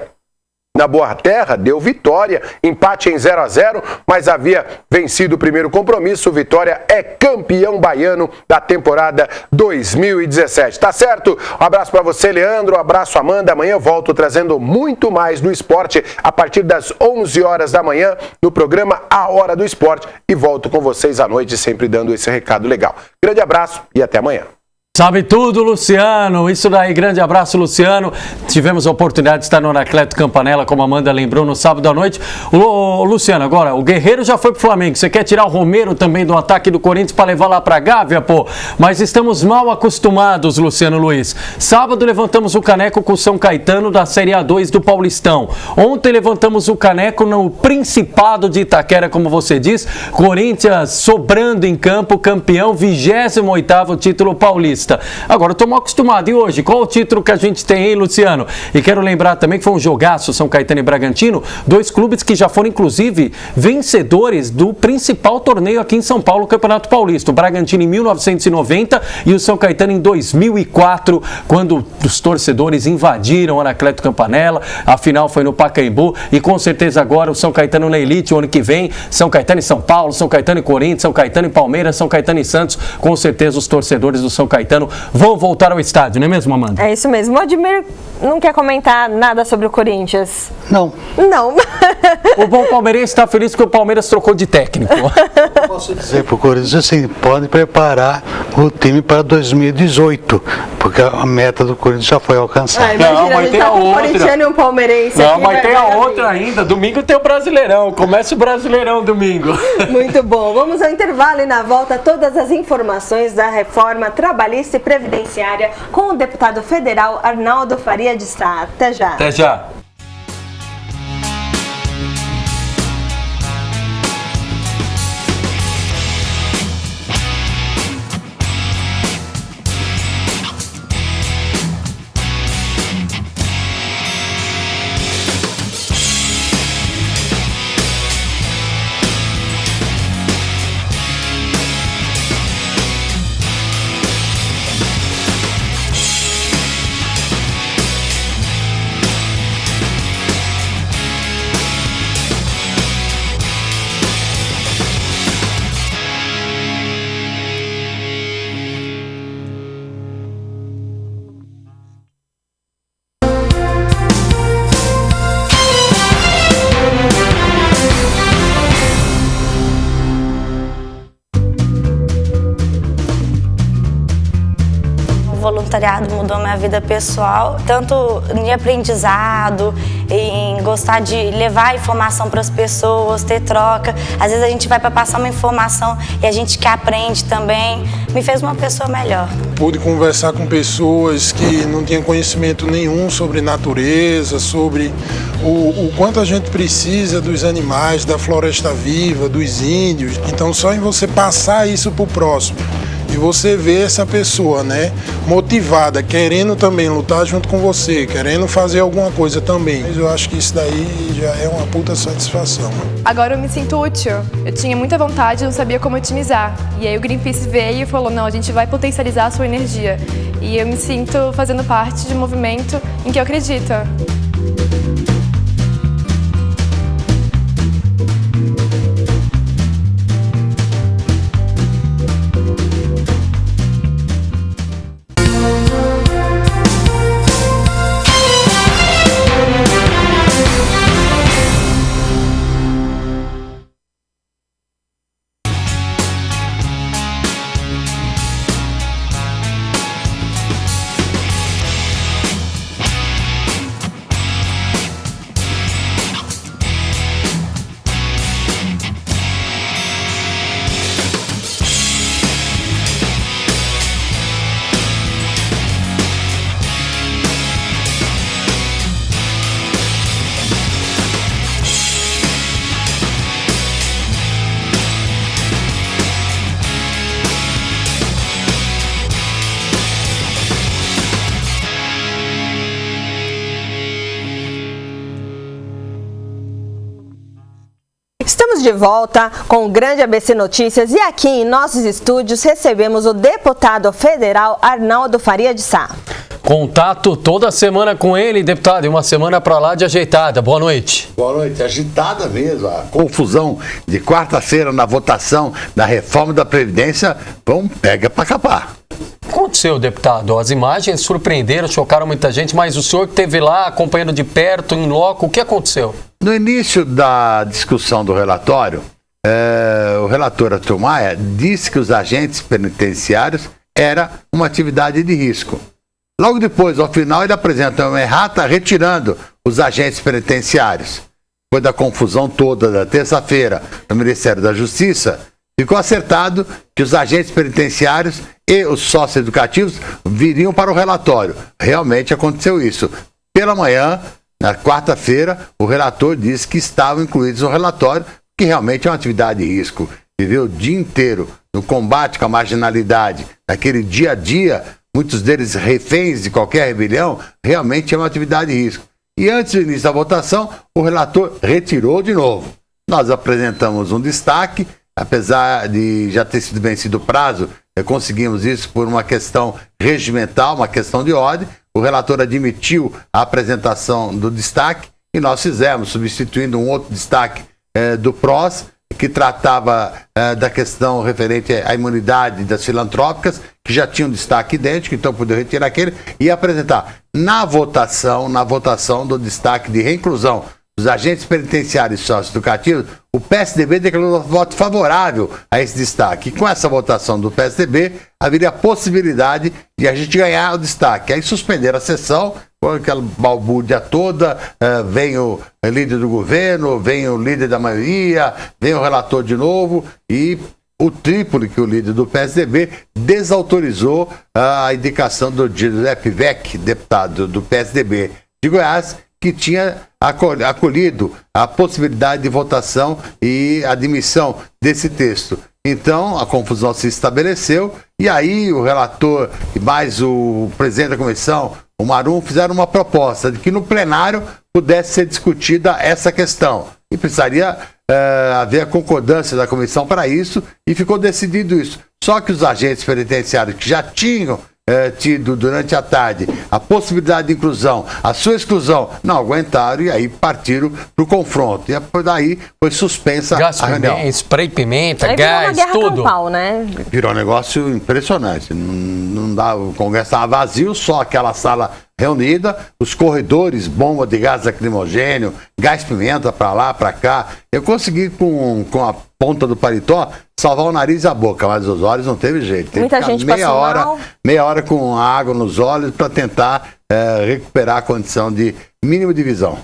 na Boa Terra deu Vitória, empate em 0-0, mas havia vencido o primeiro compromisso. O Vitória é campeão baiano da temporada 2017. Tá certo? Um abraço para você, Leandro, um abraço, Amanda. Amanhã eu volto trazendo muito mais do esporte a partir das 11 horas da manhã no programa A Hora do Esporte e volto com vocês à noite sempre dando esse recado legal. Grande abraço e até amanhã. Sabe tudo, Luciano. Isso daí, grande abraço, Luciano. Tivemos a oportunidade de estar no Anacleto Campanella, como a Amanda lembrou, no sábado à noite. Luciano, agora, o Guerreiro já foi pro Flamengo. Você quer tirar o Romero também do ataque do Corinthians para levar lá pra Gávea, pô? Mas estamos mal acostumados, Luciano Luiz. Sábado levantamos o caneco com o São Caetano da Série A2 do Paulistão. Ontem levantamos o caneco no Principado de Itaquera, como você diz. Corinthians sobrando em campo, campeão, 28º título paulista. Agora, eu estou mal acostumado. E hoje, qual o título que a gente tem, hein, Luciano? E quero lembrar também que foi um jogaço, São Caetano e Bragantino, dois clubes que já foram, inclusive, vencedores do principal torneio aqui em São Paulo, o Campeonato Paulista. O Bragantino em 1990 e o São Caetano em 2004, quando os torcedores invadiram o Anacleto Campanella. A final foi no Pacaembu e, com certeza, agora o São Caetano na elite, o ano que vem, São Caetano e São Paulo, São Caetano e Corinthians, São Caetano e Palmeiras, São Caetano e Santos. Com certeza, os torcedores do São Caetano vão voltar ao estádio, não é mesmo, Amanda? É isso mesmo. O Admir não quer comentar nada sobre o Corinthians? Não. Não. O bom palmeirense está feliz porque o Palmeiras trocou de técnico. Eu posso dizer para o Corinthians assim, pode preparar o time para 2018, porque a meta do Corinthians já foi alcançada. Não, mas tem a outra. E um palmeirense não, aqui, mas tem a outra ainda. Domingo tem o Brasileirão. Começa o Brasileirão domingo. Muito bom. Vamos ao intervalo e na volta todas as informações da reforma trabalhista e previdenciária com o deputado federal Arnaldo Faria de Sá. Até já. Até já. O voluntariado mudou minha vida pessoal, tanto em aprendizado, em gostar de levar informação para as pessoas, ter troca. Às vezes a gente vai para passar uma informação e a gente que aprende também. Me fez uma pessoa melhor. Pude conversar com pessoas que não tinham conhecimento nenhum sobre natureza, sobre o quanto a gente precisa dos animais, da floresta viva, dos índios. Então só em você passar isso para o próximo e você ver essa pessoa, né, motivada, querendo também lutar junto com você, querendo fazer alguma coisa também. Eu acho que isso daí já é uma puta satisfação. Agora eu me sinto útil. Eu tinha muita vontade, não sabia como otimizar. E aí o Greenpeace veio e falou, não, a gente vai potencializar a sua energia. E eu me sinto fazendo parte de um movimento em que eu acredito. Estamos de volta com o Grande ABC Notícias e aqui em nossos estúdios recebemos o deputado federal Arnaldo Faria de Sá. Contato toda semana com ele, deputado, e uma semana para lá de ajeitada. Boa noite. Boa noite. Agitada mesmo. A confusão de quarta-feira na votação da reforma da Previdência, pega para capar. O que aconteceu, deputado? As imagens surpreenderam, chocaram muita gente, mas o senhor que esteve lá acompanhando de perto, em loco, o que aconteceu? No início da discussão do relatório, o relator Arthur Maia disse que os agentes penitenciários era uma atividade de risco. Logo depois, ao final, ele apresenta uma errata retirando os agentes penitenciários. Depois da confusão toda da terça-feira no Ministério da Justiça, ficou acertado que os agentes penitenciários e os socioeducativos viriam para o relatório. Realmente aconteceu isso. Pela manhã, na quarta-feira, o relator disse que estavam incluídos no relatório, que realmente é uma atividade de risco. Viver o dia inteiro no combate com a marginalidade, naquele dia a dia, muitos deles reféns de qualquer rebelião, realmente é uma atividade de risco. E antes do início da votação, o relator retirou de novo. Nós apresentamos um destaque, apesar de já ter sido vencido o prazo, conseguimos isso por uma questão regimental, uma questão de ordem. O relator admitiu a apresentação do destaque e nós fizemos, substituindo um outro destaque do PROS, que tratava da questão referente à imunidade das filantrópicas, que já tinha um destaque idêntico, então poderia retirar aquele e apresentar na votação do destaque de reinclusão dos agentes penitenciários e socioeducativos. O PSDB declarou voto favorável a esse destaque. E com essa votação do PSDB, haveria a possibilidade de a gente ganhar o destaque. Aí suspenderam a sessão, com aquela balbúrdia toda, vem o líder do governo, vem o líder da maioria, vem o relator de novo, e o Trípoli, que é o líder do PSDB, desautorizou a indicação do Giuseppe Vecchi, deputado do PSDB de Goiás, que tinha acolhido a possibilidade de votação e admissão desse texto. Então, a confusão se estabeleceu e aí o relator e mais o presidente da comissão, o Marum, fizeram uma proposta de que no plenário pudesse ser discutida essa questão. E precisaria haver a concordância da comissão para isso e ficou decidido isso. Só que os agentes penitenciários que já tinham tido durante a tarde a possibilidade de inclusão, a sua exclusão, não aguentaram e aí partiram para o confronto. E daí foi suspensa a reunião. Spray pimenta, aí gás, tudo. Campal, né? Virou um negócio impressionante. Não dá, o Congresso estava vazio, só aquela sala reunida, os corredores, bomba de gás lacrimogênio, gás pimenta para lá, para cá. Eu consegui com a ponta do paletó salvar o nariz e a boca, mas os olhos não teve jeito. Teve Muita que ficar gente passou meia hora com água nos olhos para tentar recuperar a condição de mínimo de visão.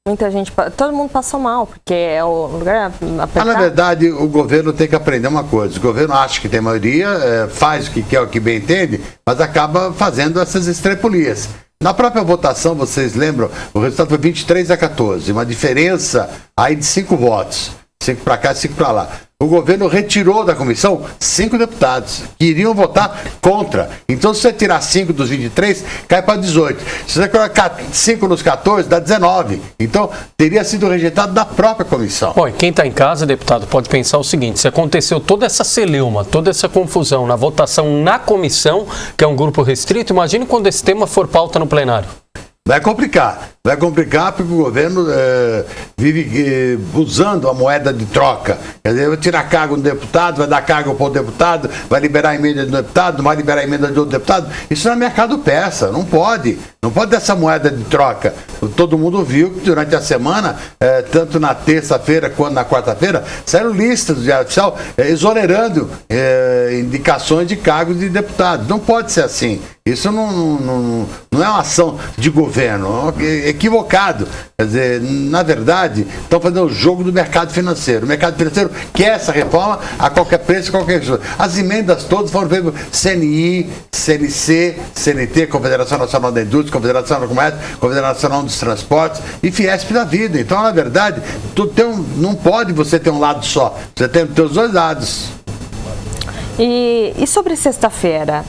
Muita gente, todo mundo passou mal, porque é o lugar apertado. Na verdade, o governo tem que aprender uma coisa. O governo acha que tem maioria, faz o que quer, o que bem entende, mas acaba fazendo essas estrepulias. Na própria votação, vocês lembram, o resultado foi 23-14, uma diferença aí de 5 votos. 5 para cá, 5 para lá. O governo retirou da comissão 5 deputados que iriam votar contra. Então, se você tirar 5 dos 23, cai para 18. Se você colocar 5 nos 14, dá 19. Então, teria sido rejeitado da própria comissão. Bom, e quem está em casa, deputado, pode pensar o seguinte: se aconteceu toda essa celeuma, toda essa confusão na votação na comissão, que é um grupo restrito, imagine quando esse tema for pauta no plenário. Vai complicar porque o governo vive usando a moeda de troca. Quer dizer, vai tirar cargo do deputado, vai dar cargo para o deputado, vai liberar a emenda do deputado, não vai liberar a emenda de outro deputado. Isso não é mercado peça, não pode dessa moeda de troca. Todo mundo viu que durante a semana, tanto na terça-feira quanto na quarta-feira, saíram listas do Diário Oficial exonerando indicações de cargos de deputados. Não pode ser assim. Isso não é uma ação de governo, é equivocado. Quer dizer, na verdade, estão fazendo o jogo do mercado financeiro. O mercado financeiro quer essa reforma a qualquer preço, qualquer coisa. As emendas todas foram feitas por CNI, CNC, CNT, Confederação Nacional da Indústria, Confederação do Comércio, Confederação Nacional dos Transportes e Fiesp da vida. Então, na verdade, não pode você ter um lado só. Você tem que ter os dois lados. E sobre sexta-feira?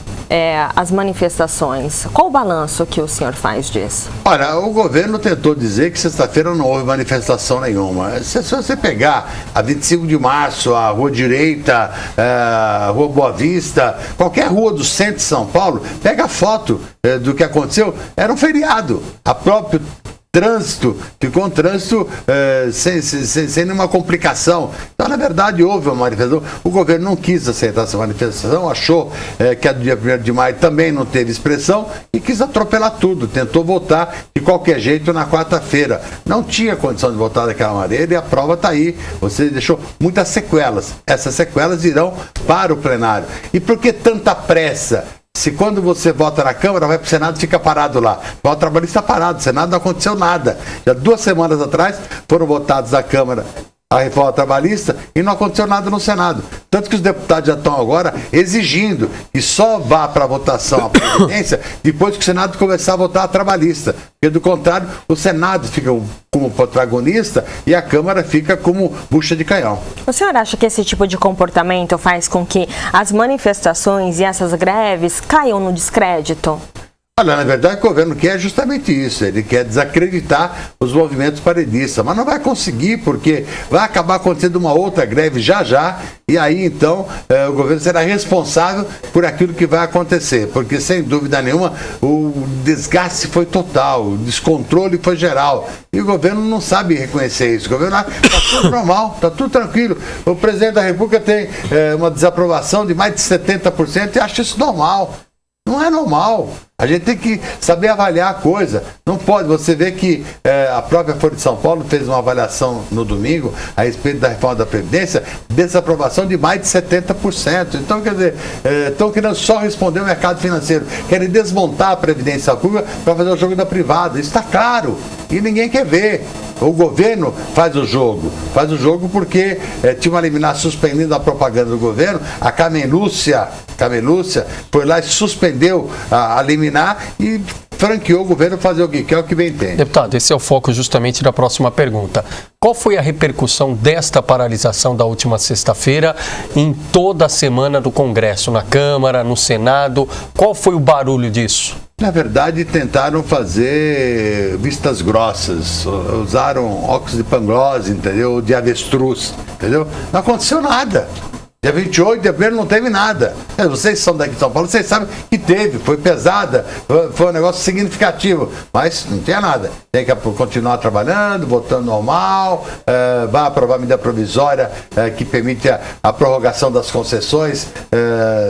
as manifestações. Qual o balanço que o senhor faz disso? Olha, o governo tentou dizer que sexta-feira não houve manifestação nenhuma. Se você pegar a 25 de março, a Rua Direita, a Rua Boa Vista, qualquer rua do centro de São Paulo, pega a foto do que aconteceu, era um feriado. A próprio trânsito, ficou um trânsito sem nenhuma complicação. Então, na verdade, houve uma manifestação. O governo não quis aceitar essa manifestação, achou que a do dia 1º de maio também não teve expressão e quis atropelar tudo. Tentou votar de qualquer jeito na quarta-feira. Não tinha condição de votar daquela maneira e a prova está aí. Você deixou muitas sequelas. Essas sequelas irão para o plenário. E por que tanta pressa? Se quando você vota na Câmara, vai para o Senado e fica parado lá. O voto trabalhista está parado, o Senado não aconteceu nada. Já 2 semanas atrás foram votados na Câmara a reforma trabalhista e não aconteceu nada no Senado. Tanto que os deputados já estão agora exigindo que só vá para a votação a Previdência depois que o Senado começar a votar a trabalhista. Porque, do contrário, o Senado fica como protagonista e a Câmara fica como bucha de canhão. O senhor acha que esse tipo de comportamento faz com que as manifestações e essas greves caiam no descrédito? Olha, na verdade, o governo quer justamente isso. Ele quer desacreditar os movimentos paredistas. Mas não vai conseguir, porque vai acabar acontecendo uma outra greve já. E aí, então, o governo será responsável por aquilo que vai acontecer. Porque, sem dúvida nenhuma, o desgaste foi total, o descontrole foi geral. E o governo não sabe reconhecer isso. O governo está tudo normal, está tudo tranquilo. O presidente da República tem uma desaprovação de mais de 70% e acha isso normal. Não é normal. A gente tem que saber avaliar a coisa. Não pode. Você vê que a própria Folha de São Paulo fez uma avaliação no domingo a respeito da reforma da Previdência, desaprovação de mais de 70%. Então, quer dizer, estão querendo só responder ao mercado financeiro. Querem desmontar a Previdência Pública para fazer o jogo da privada. Isso está claro. E ninguém quer ver. O governo faz o jogo porque tinha uma liminar suspendendo a propaganda do governo. A Carmen Lúcia foi lá e suspendeu a liminar e franqueou o governo fazer o que quer, o que bem entende. Deputado, esse é o foco justamente da próxima pergunta. Qual foi a repercussão desta paralisação da última sexta-feira em toda a semana do Congresso, na Câmara, no Senado? Qual foi o barulho disso? Na verdade, tentaram fazer vistas grossas, usaram óculos de panglose, entendeu? De avestruz, entendeu? Não aconteceu nada. Dia 28 de abril não teve nada. Vocês são daqui de São Paulo, vocês sabem que teve, foi pesada, foi um negócio significativo, mas não tinha nada. Tem que continuar trabalhando, votando normal, vai aprovar a medida provisória que permite a prorrogação das concessões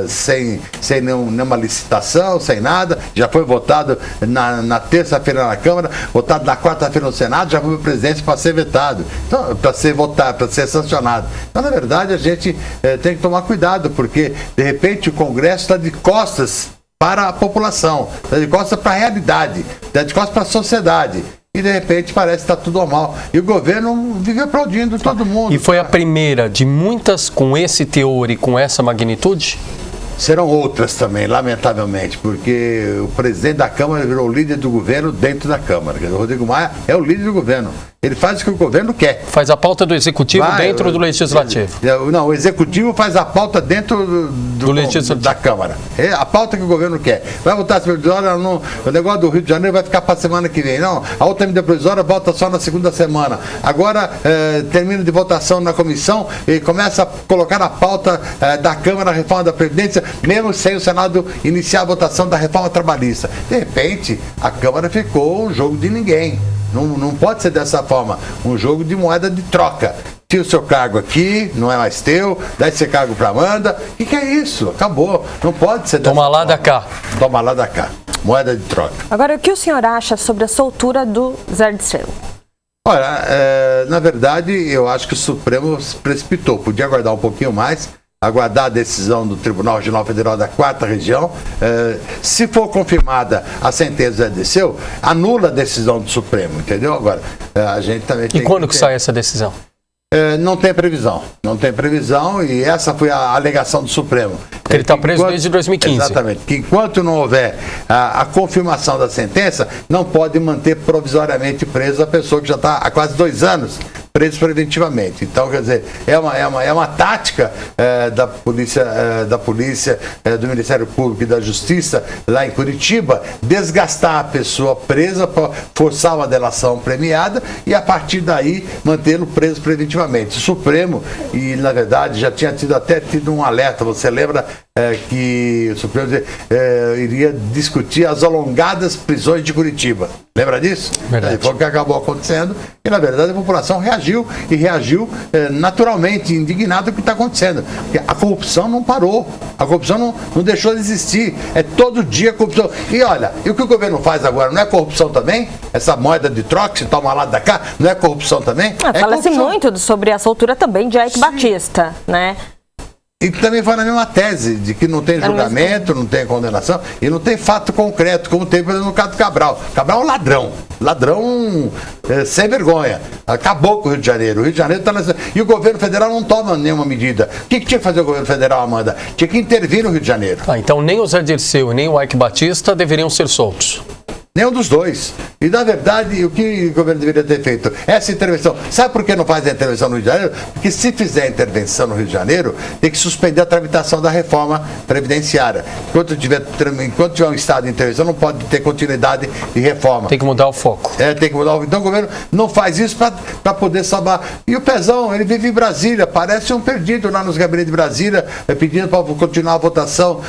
sem nenhuma licitação, sem nada. Já foi votado na terça-feira na Câmara, votado na quarta-feira no Senado, já foi para a presidência para ser vetado, então, para ser votado, para ser sancionado. Então, na verdade, a gente tem que tomar cuidado, porque, de repente, o Congresso está de costas para a população, está de costas para a realidade, está de costas para a sociedade. E, de repente, parece que está tudo normal. E o governo vive aplaudindo todo mundo. E foi a primeira de muitas com esse teor e com essa magnitude? Serão outras também, lamentavelmente, porque o presidente da Câmara virou o líder do governo dentro da Câmara. O Rodrigo Maia é o líder do governo. Ele faz o que o governo quer. Faz a pauta do Executivo dentro do Legislativo. Não, o Executivo faz a pauta dentro da Câmara. É a pauta que o governo quer. Vai votar essa provisória, o negócio do Rio de Janeiro vai ficar para a semana que vem. Não, a outra medida provisória volta só na segunda semana. Agora termina de votação na comissão e começa a colocar na pauta da Câmara a reforma da Previdência, mesmo sem o Senado iniciar a votação da reforma trabalhista. De repente, a Câmara ficou um jogo de ninguém. Não pode ser dessa forma, um jogo de moeda de troca. Tira o seu cargo aqui, não é mais teu, dá esse cargo para Amanda. O que é isso? Acabou. Não pode ser dessa forma. Toma lá da cá. Toma lá da cá. Moeda de troca. Agora, o que o senhor acha sobre a soltura do Zé Dirceu? Olha, na verdade, eu acho que o Supremo se precipitou. Podia aguardar um pouquinho mais, aguardar a decisão do Tribunal Regional Federal da 4ª Região. Se for confirmada a sentença do Zé Dirceu, anula a decisão do Supremo, entendeu? Agora, a gente também tem. E quando que sai essa decisão? Não tem previsão. Não tem previsão e essa foi a alegação do Supremo. Porque ele está preso desde 2015. Exatamente. Que enquanto não houver a confirmação da sentença, não pode manter provisoriamente presa a pessoa que já está há quase 2 anos presos preventivamente. Então, quer dizer, é uma tática da polícia, do Ministério Público e da Justiça lá em Curitiba, desgastar a pessoa presa, forçar uma delação premiada e a partir daí mantê-lo preso preventivamente. O Supremo, e na verdade já tinha tido um alerta, você lembra que o Supremo iria discutir as alongadas prisões de Curitiba. Lembra disso? Foi o que acabou acontecendo e na verdade a população reagiu naturalmente, indignada com o que está acontecendo. Porque a corrupção não parou, a corrupção não deixou de existir, é todo dia corrupção. E olha, e o que o governo faz agora, não é corrupção também? Essa moeda de troca, se toma lá da cá, não é corrupção também? Fala-se muito sobre a soltura também de Eike Batista, né? E também vai na mesma tese, de que não tem julgamento, não tem condenação e não tem fato concreto, como tem, por exemplo, no caso do Cabral. Cabral é um ladrão sem vergonha. Acabou com o Rio de Janeiro. O Rio de Janeiro está nessa... E o governo federal não toma nenhuma medida. O que tinha que fazer o governo federal, Amanda? Tinha que intervir no Rio de Janeiro. Então nem o Zé Dirceu e nem o Eike Batista deveriam ser soltos. Nenhum dos dois. E, na verdade, o que o governo deveria ter feito? Essa intervenção. Sabe por que não faz a intervenção no Rio de Janeiro? Porque se fizer a intervenção no Rio de Janeiro, tem que suspender a tramitação da reforma previdenciária. Enquanto tiver um estado de intervenção, não pode ter continuidade de reforma. Tem que mudar o foco. Tem que mudar o foco. Então, o governo não faz isso para poder salvar. E o Pezão, ele vive em Brasília, parece um perdido lá nos gabinetes de Brasília, pedindo para continuar a votação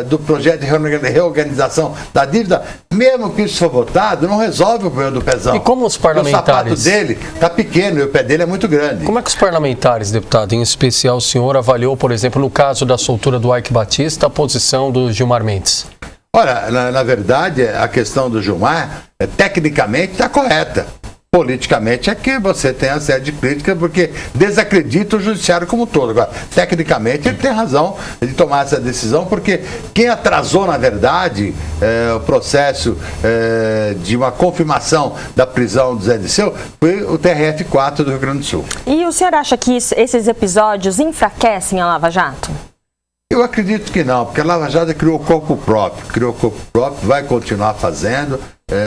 do projeto de reorganização da dívida, mesmo que isso for votado, não resolve o problema do Pezão. E como os parlamentares... O sapato dele está pequeno e o pé dele é muito grande. Como é que os parlamentares, deputado, em especial o senhor, avaliou, por exemplo, no caso da soltura do Eike Batista, a posição do Gilmar Mendes? Olha, na verdade, a questão do Gilmar, tecnicamente, está correta. Politicamente é que você tem a série de críticas, porque desacredita o judiciário como um todo. Agora, tecnicamente, ele tem razão de tomar essa decisão, porque quem atrasou, na verdade, o processo de uma confirmação da prisão do Zé Dirceu foi o TRF4 do Rio Grande do Sul. E o senhor acha que esses episódios enfraquecem a Lava Jato? Eu acredito que não, porque a Lava Jato criou corpo próprio, vai continuar fazendo.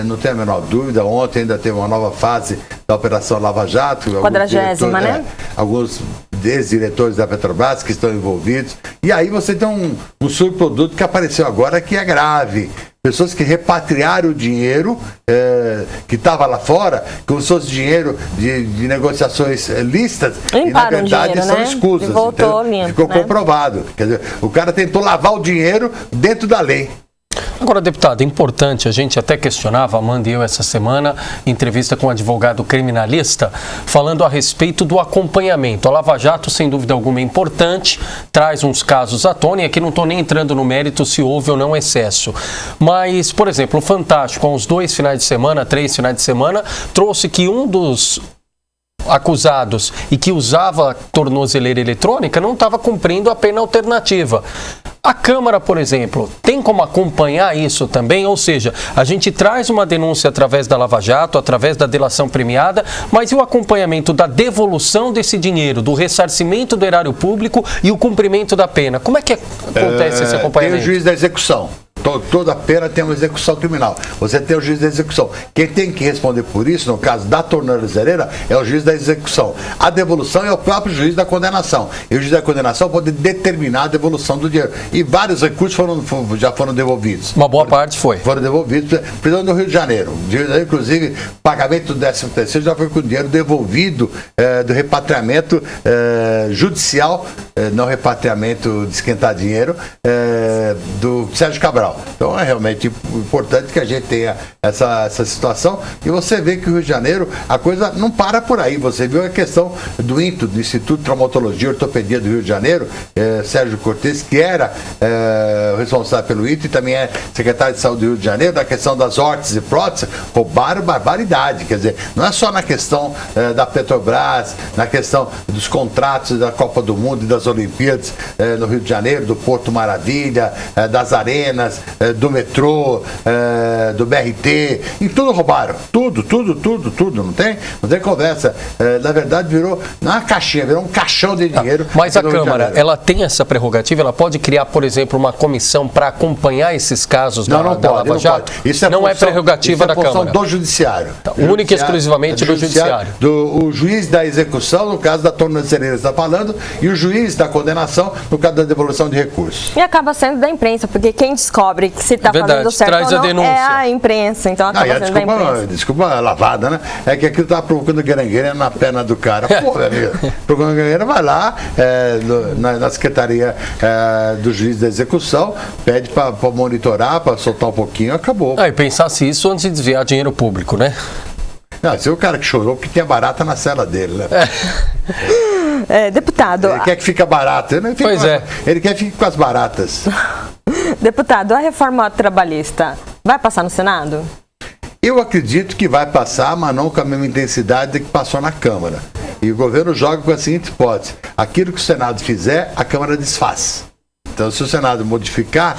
Não tem a menor dúvida. Ontem ainda teve uma nova fase da Operação Lava Jato. 40ª, né? Alguns ex-diretores da Petrobras que estão envolvidos. E aí você tem um subproduto que apareceu agora que é grave. Pessoas que repatriaram o dinheiro que estava lá fora, como se fosse dinheiro de negociações lícitas, e na verdade dinheiro, são escusas. Ficou comprovado. Quer dizer, o cara tentou lavar o dinheiro dentro da lei. Agora, deputado, é importante, a gente até questionava, Amanda e eu essa semana, entrevista com um advogado criminalista, falando a respeito do acompanhamento. A Lava Jato, sem dúvida alguma, é importante, traz uns casos à tona, e aqui não estou nem entrando no mérito se houve ou não excesso. Mas, por exemplo, o Fantástico, há uns 3 finais de semana, trouxe que um dos acusados e que usava tornozeleira eletrônica não estava cumprindo a pena alternativa. A Câmara, por exemplo, tem como acompanhar isso também? Ou seja, a gente traz uma denúncia através da Lava Jato, através da delação premiada, mas e o acompanhamento da devolução desse dinheiro, do ressarcimento do erário público e o cumprimento da pena? Como é que acontece esse acompanhamento? Tem o juiz da execução. Toda pena tem uma execução criminal. Você tem o juiz da execução. Quem tem que responder por isso, no caso da tornozeleira, é o juiz da execução. A devolução é o próprio juiz da condenação. E o juiz da condenação pode determinar a devolução do dinheiro. E vários recursos já foram devolvidos. Uma boa parte foi. Foram devolvidos. Prisão do Rio de Janeiro. Inclusive, pagamento do 13º já foi com dinheiro devolvido do repatriamento judicial, não repatriamento de esquentar dinheiro, do Sérgio Cabral. Então é realmente importante que a gente tenha essa situação e você vê que o Rio de Janeiro, a coisa não para por aí. Você viu a questão do INTO, do Instituto de Traumatologia e Ortopedia do Rio de Janeiro, Sérgio Cortes, que era o responsável pelo INTO e também é secretário de Saúde do Rio de Janeiro, da questão das órteses e próteses, roubaram barbaridade. Quer dizer, não é só na questão da Petrobras, na questão dos contratos da Copa do Mundo e das Olimpíadas no Rio de Janeiro, do Porto Maravilha, das arenas, do metrô, do BRT, e tudo roubaram. Tudo, não tem conversa. Na verdade, virou uma caixinha, virou um caixão de dinheiro. Mas a Câmara, ela tem essa prerrogativa? Ela pode criar, por exemplo, uma comissão para acompanhar esses casos da Lava Jato? Isso não é prerrogativa da Câmara. Do Judiciário. Única e exclusivamente do Judiciário. O juiz da execução, no caso da tornozeleira está falando, e o juiz da condenação, no caso da devolução de recursos. E acaba sendo da imprensa, porque quem descobre que se está fazendo certo traz ou não a é a imprensa. Então acaba sendo da imprensa. Desculpa lavada, né? É que aquilo está provocando garangueira na perna do cara. Pô, meu amigo, provocando garangueira, vai lá na secretaria do juiz da execução, pede para monitorar, para soltar um pouquinho, acabou. E pensasse isso antes de desviar dinheiro público, né? Não, esse é o cara que chorou porque tinha barata na cela dele, né? Deputado... Ele quer que fique barato. Ele quer que fique com as baratas. Deputado, a reforma trabalhista vai passar no Senado? Eu acredito que vai passar, mas não com a mesma intensidade que passou na Câmara. E o governo joga com a seguinte hipótese: aquilo que o Senado fizer, a Câmara desfaz. Então, se o Senado modificar,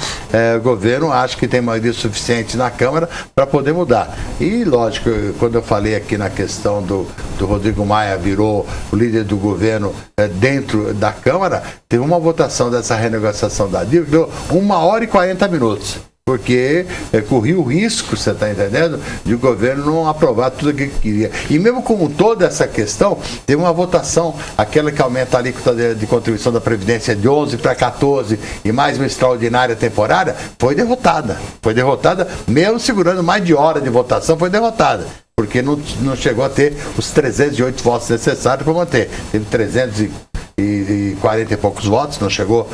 o governo acha que tem maioria suficiente na Câmara para poder mudar. E, lógico, quando eu falei aqui na questão do Rodrigo Maia virou o líder do governo dentro da Câmara, teve uma votação dessa renegociação da dívida que deu 1h40. Porque corria o risco, você está entendendo, de o governo não aprovar tudo o que queria. E mesmo com toda essa questão, teve uma votação, aquela que aumenta a alíquota de contribuição da Previdência de 11 para 14 e mais uma extraordinária temporária, foi derrotada. Foi derrotada, mesmo segurando mais de hora de votação, foi derrotada. Porque não chegou a ter os 308 votos necessários para manter. Teve 340 e poucos votos, não chegou,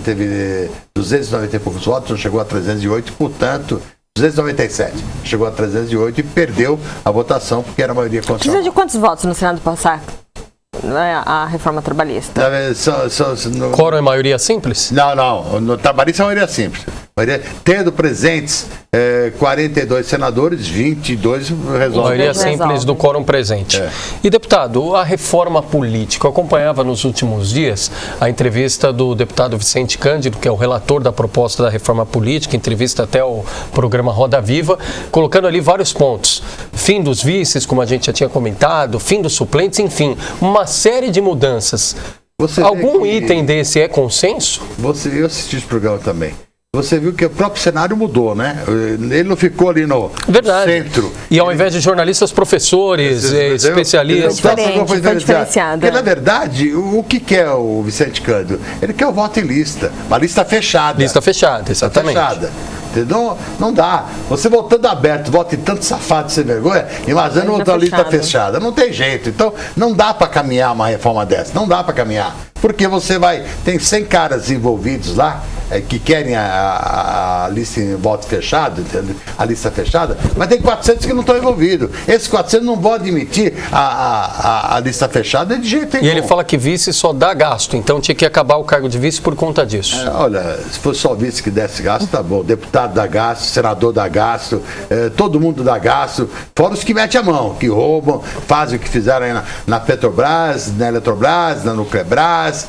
teve 290 e poucos votos, não chegou a 308, portanto, 297, chegou a 308 e perdeu a votação porque era a maioria constitucional. Precisa de quantos votos no Senado passar a reforma trabalhista? Quórum é maioria simples? Não, no trabalhista é maioria simples. Tendo presentes 42 senadores, 22 resolve. Maioria simples do quórum presente. E, deputado, a reforma política, eu acompanhava nos últimos dias a entrevista do deputado Vicente Cândido, que é o relator da proposta da reforma política, entrevista até o programa Roda Viva, colocando ali vários pontos. Fim dos vices, como a gente já tinha comentado, fim dos suplentes, enfim, uma série de mudanças. Algum item desse é consenso? Eu assisti esse programa também. Você viu que o próprio cenário mudou, né? Ele não ficou ali no centro. E ao invés de jornalistas, professores, especialistas. Foi diferenciado. Porque, na verdade, o que quer o Vicente Cândido? Ele quer o voto em lista. Uma lista fechada. Lista fechada, exatamente. Fechada. Entendeu? Não dá. Você voltando aberto, vota em tanto safado sem vergonha, imaginando outra lista fechada. Não tem jeito. Então, não dá para caminhar uma reforma dessa. Não dá para caminhar. Porque tem 100 caras envolvidos lá que querem a lista em voto fechado, a lista fechada, mas tem 400 que não estão envolvidos. Esses 400 não vão admitir a lista fechada de jeito nenhum. E ele fala que vice só dá gasto, então tinha que acabar o cargo de vice por conta disso. Olha, se fosse só vice que desse gasto, tá bom. Deputado dá gasto, senador dá gasto, todo mundo dá gasto, fora os que metem a mão, que roubam, fazem o que fizeram aí na Petrobras, na Eletrobras, na Nuclebras,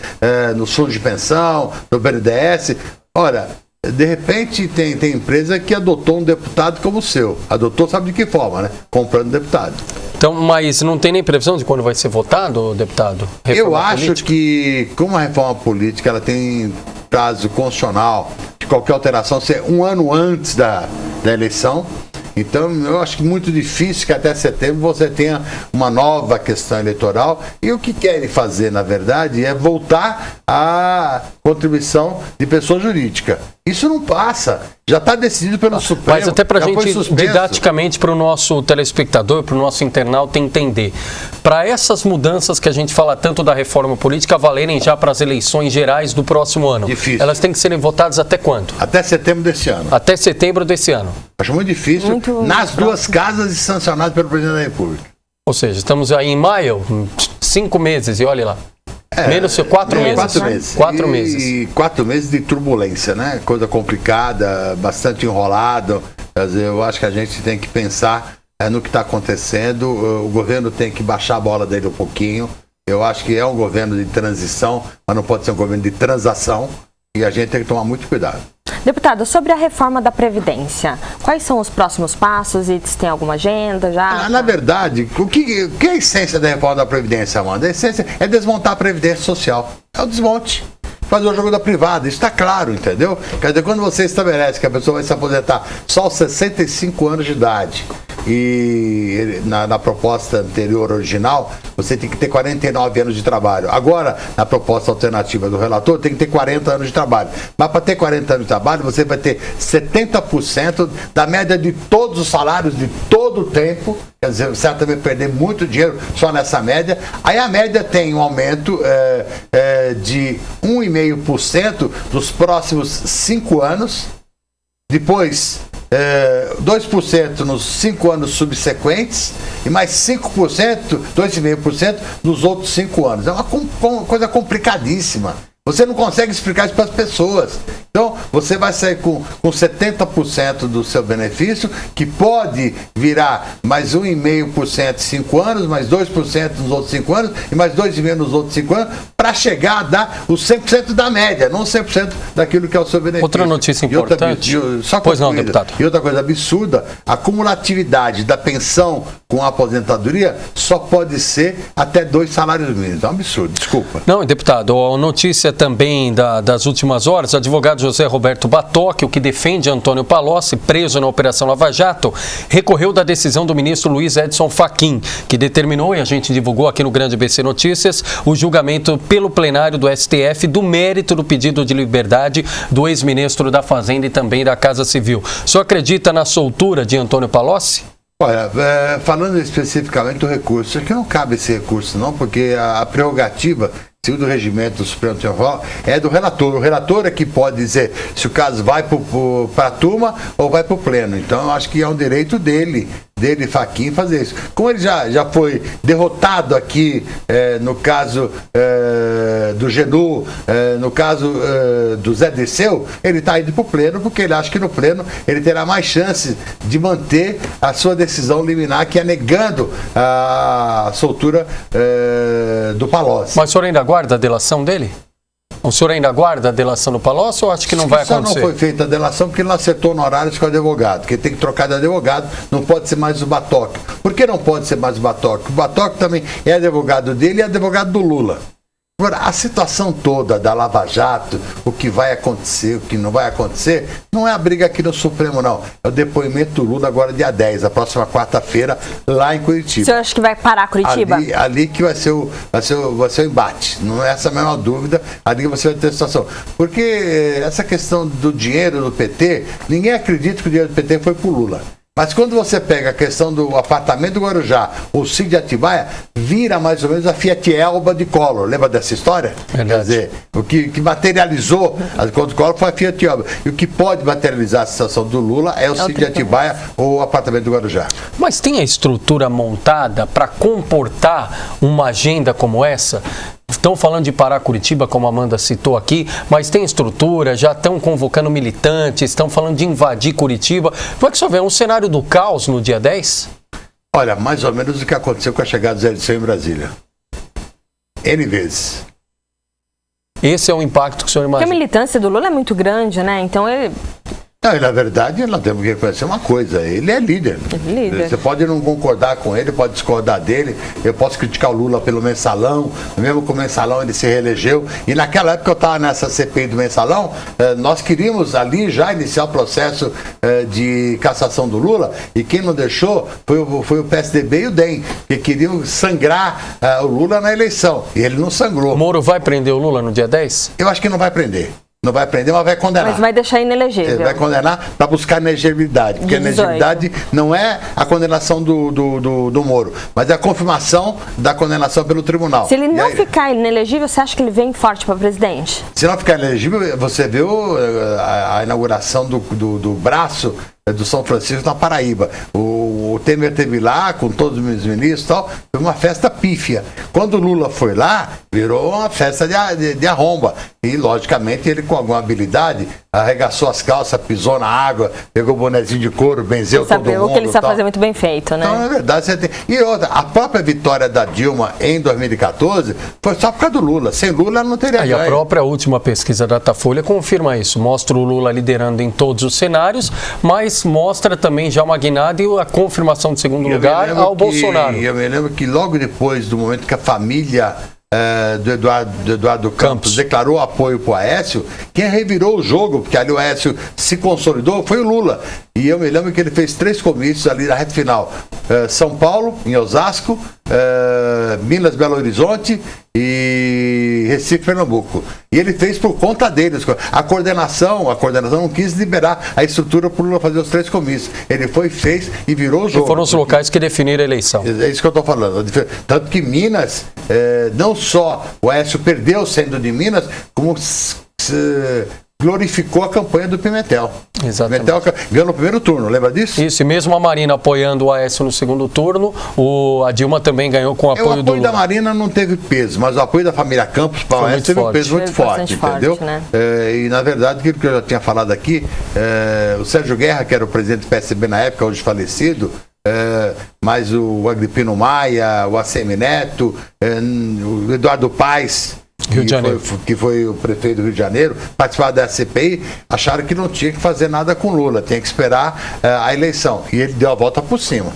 no fundo de pensão, no BNDES. Ora, de repente tem empresa que adotou um deputado como o seu. Adotou, sabe de que forma, né? Comprando deputado. Então, mas não tem nem previsão de quando vai ser votado, deputado? Eu acho que, como a reforma política ela tem prazo constitucional de qualquer alteração ser 1 ano antes da eleição, então eu acho que muito difícil que até setembro você tenha uma nova questão eleitoral. E o que querem fazer, na verdade, é voltar à contribuição de pessoa jurídica. Isso não passa. Já está decidido pelo Supremo. Mas até para a gente, didaticamente, para o nosso telespectador, para o nosso internauta entender, para essas mudanças que a gente fala tanto da reforma política valerem já para as eleições gerais do próximo ano, difícil. Elas têm que serem votadas até quando? Até setembro desse ano. Até setembro desse ano. Acho muito difícil, nas duas casas e sancionado pelo presidente da República. Ou seja, estamos aí em maio, 5 meses, e olha lá. Menos 4 meses. 4 meses. 4 meses. E 4 meses de turbulência, né? Coisa complicada, bastante enrolado. Eu acho que a gente tem que pensar no que está acontecendo. O governo tem que baixar a bola dele um pouquinho. Eu acho que é um governo de transição, mas não pode ser um governo de transação. E a gente tem que tomar muito cuidado. Deputado, sobre a reforma da Previdência, quais são os próximos passos e se tem alguma agenda já? Na verdade, o que é a essência da reforma da Previdência, Amanda? A essência é desmontar a Previdência Social. É o desmonte. Fazer o jogo da privada, isso está claro, entendeu? Quer dizer, quando você estabelece que a pessoa vai se aposentar só aos 65 anos de idade e na proposta anterior original, você tem que ter 49 anos de trabalho. Agora, na proposta alternativa do relator, tem que ter 40 anos de trabalho. Mas para ter 40 anos de trabalho, você vai ter 70% da média de todos os salários de todo o tempo. Quer dizer, você vai também perder muito dinheiro só nessa média. Aí a média tem um aumento de 1,5% nos próximos 5 anos. Depois, 2% nos 5 anos subsequentes e mais 5%, 2,5% nos outros 5 anos. É uma coisa complicadíssima. Você não consegue explicar isso para as pessoas. Então, você vai sair com 70% do seu benefício, que pode virar mais 1,5% em 5 anos, mais 2% nos outros 5 anos e mais 2,5% nos outros 5 anos, para chegar a dar os 100% da média, não 100% daquilo que é o seu benefício. Outra notícia importante. Pois não, deputado. E outra coisa absurda, a cumulatividade da pensão com a aposentadoria só pode ser até 2 salários mínimos. É um absurdo, desculpa. Não, deputado, a notícia também das últimas horas, o advogado José Roberto Batoque, o que defende Antônio Palocci, preso na Operação Lava Jato, recorreu da decisão do ministro Luiz Edson Fachin, que determinou, e a gente divulgou aqui no Grande ABC Notícias, o julgamento pelo plenário do STF do mérito do pedido de liberdade do ex-ministro da Fazenda e também da Casa Civil. O senhor acredita na soltura de Antônio Palocci? Olha, falando especificamente do recurso, aqui não cabe esse recurso não, porque a prerrogativa, segundo o regimento do Supremo Tribunal, é do relator. O relator é que pode dizer se o caso vai para a turma ou vai para o pleno. Então, eu acho que é um direito dele, Fachin, fazer isso. Como ele já foi derrotado aqui, no caso do Genu, no caso do Zé Dirceu, ele está indo para o pleno, porque ele acha que no pleno ele terá mais chances de manter a sua decisão liminar, que é negando a soltura do Palocci. Mas o senhor ainda aguarda a delação dele? O senhor ainda aguarda a delação do Palocci ou acha que não vai acontecer? Só não foi feita a delação porque ele não acertou honorários com o advogado, que tem que trocar de advogado, não pode ser mais o Batoque. Por que não pode ser mais o Batoque? O Batoque também é advogado dele e é advogado do Lula. Agora, a situação toda da Lava Jato, o que vai acontecer, o que não vai acontecer, não é a briga aqui no Supremo, não. É o depoimento do Lula agora dia 10, a próxima quarta-feira, lá em Curitiba. O senhor acha que vai parar Curitiba? Ali que vai ser o embate. Não é essa a menor dúvida, ali que você vai ter a situação. Porque essa questão do dinheiro do PT, ninguém acredita que o dinheiro do PT foi pro Lula. Mas quando você pega a questão do apartamento do Guarujá, o sítio de Atibaia, vira mais ou menos a Fiat Elba de Collor. Lembra dessa história? Verdade. Quer dizer, o que materializou a conta do Collor foi a Fiat Elba. E o que pode materializar a situação do Lula é o sítio de Atibaia ou o apartamento do Guarujá. Mas tem a estrutura montada para comportar uma agenda como essa? Estão falando de parar Curitiba, como a Amanda citou aqui, mas tem estrutura, já estão convocando militantes, estão falando de invadir Curitiba. Como é que o senhor vê? Um cenário do caos no dia 10? Olha, mais ou menos o que aconteceu com a chegada do Zé Dirceu em Brasília. N vezes. Esse é o impacto que o senhor imagina? Porque a militância do Lula é muito grande, né? Então ele... Não, na verdade, nós temos que reconhecer uma coisa, ele é líder. Você pode não concordar com ele, pode discordar dele, eu posso criticar o Lula pelo mensalão, mesmo com o mensalão ele se reelegeu, e naquela época eu estava nessa CPI do mensalão, nós queríamos ali já iniciar o processo de cassação do Lula, e quem não deixou foi o PSDB e o DEM, que queriam sangrar o Lula na eleição, e ele não sangrou. O Moro vai prender o Lula no dia 10? Eu acho que não vai prender. Não vai prender, mas vai condenar. Mas vai deixar inelegível. Ele vai condenar para buscar inelegibilidade. Porque a inelegibilidade não é a condenação do Moro, mas é a confirmação da condenação pelo tribunal. Se ele não ficar inelegível, você acha que ele vem forte para presidente? Se não ficar inelegível, você viu a inauguração do braço do São Francisco na Paraíba. O Temer esteve lá com todos os ministros e tal, foi uma festa pífia. Quando o Lula foi lá, virou uma festa de arromba. E, logicamente, ele com alguma habilidade arregaçou as calças, pisou na água, pegou o bonezinho de couro, benzeu todo mundo. O que ele sabe fazer muito bem feito, né? Então, na verdade, você tem... E outra, a própria vitória da Dilma em 2014 foi só por causa do Lula. Sem Lula, ela não teria ganho. E a própria última pesquisa da Datafolha confirma isso. Mostra o Lula liderando em todos os cenários, mas mostra também já uma guinada e a confirmação de segundo lugar ao Bolsonaro. Eu me lembro que logo depois do momento que a família do Eduardo Campos declarou apoio para o Aécio, quem revirou o jogo, porque ali o Aécio se consolidou, foi o Lula. E eu me lembro que ele fez 3 comícios ali na reta final. São Paulo, em Osasco, Minas, Belo Horizonte e Recife, Pernambuco. E ele fez por conta deles. A coordenação não quis liberar a estrutura para o Lula fazer os 3 comícios. Ele fez e virou o jogo. E foram os locais que definiram a eleição. É isso que eu estou falando. Tanto que Minas, não só o Aécio perdeu sendo de Minas, como glorificou a campanha do Pimentel. Exatamente. Pimentel ganhou no primeiro turno, lembra disso? Isso, e mesmo a Marina apoiando o Aécio no segundo turno, a Dilma também ganhou com o apoio do Lula. O apoio da Marina não teve peso, mas o apoio da família Campos para o Aécio teve um peso muito forte, entendeu? Né? E na verdade, aquilo que eu já tinha falado aqui, o Sérgio Guerra, que era o presidente do PSDB na época, hoje falecido, mas o Agripino Maia, o ACM Neto, o Eduardo Paes, que foi o prefeito do Rio de Janeiro, participar da CPI, acharam que não tinha que fazer nada com Lula, tinha que esperar a eleição. E ele deu a volta por cima,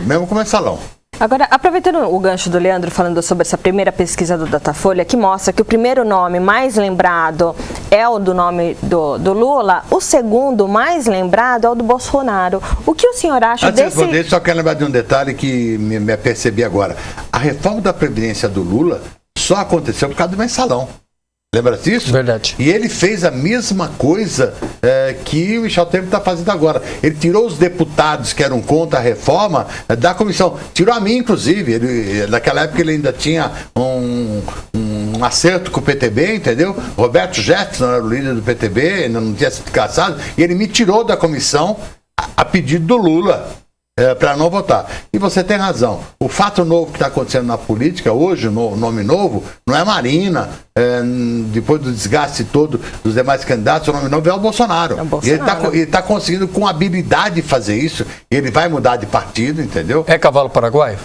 mesmo com o mensalão. Agora, aproveitando o gancho do Leandro falando sobre essa primeira pesquisa do Datafolha, que mostra que o primeiro nome mais lembrado é o do nome do Lula, o segundo mais lembrado é o do Bolsonaro. O que o senhor acha desse... Antes de responder, só quero lembrar de um detalhe que me apercebi agora. A reforma da Previdência do Lula só aconteceu por causa do mensalão. Lembra disso? Verdade. E ele fez a mesma coisa que o Michel Temer está fazendo agora. Ele tirou os deputados que eram contra a reforma da comissão. Tirou a mim, inclusive. Naquela época ele ainda tinha um acerto com o PTB, entendeu? Roberto Jefferson era o líder do PTB, ainda não tinha sido cassado. E ele me tirou da comissão a pedido do Lula. Para não votar. E você tem razão. O fato novo que está acontecendo na política hoje, o nome novo, não é Marina, depois do desgaste todo dos demais candidatos, o nome novo é o Bolsonaro. E ele está conseguindo com habilidade fazer isso. E ele vai mudar de partido, entendeu? É cavalo paraguaio?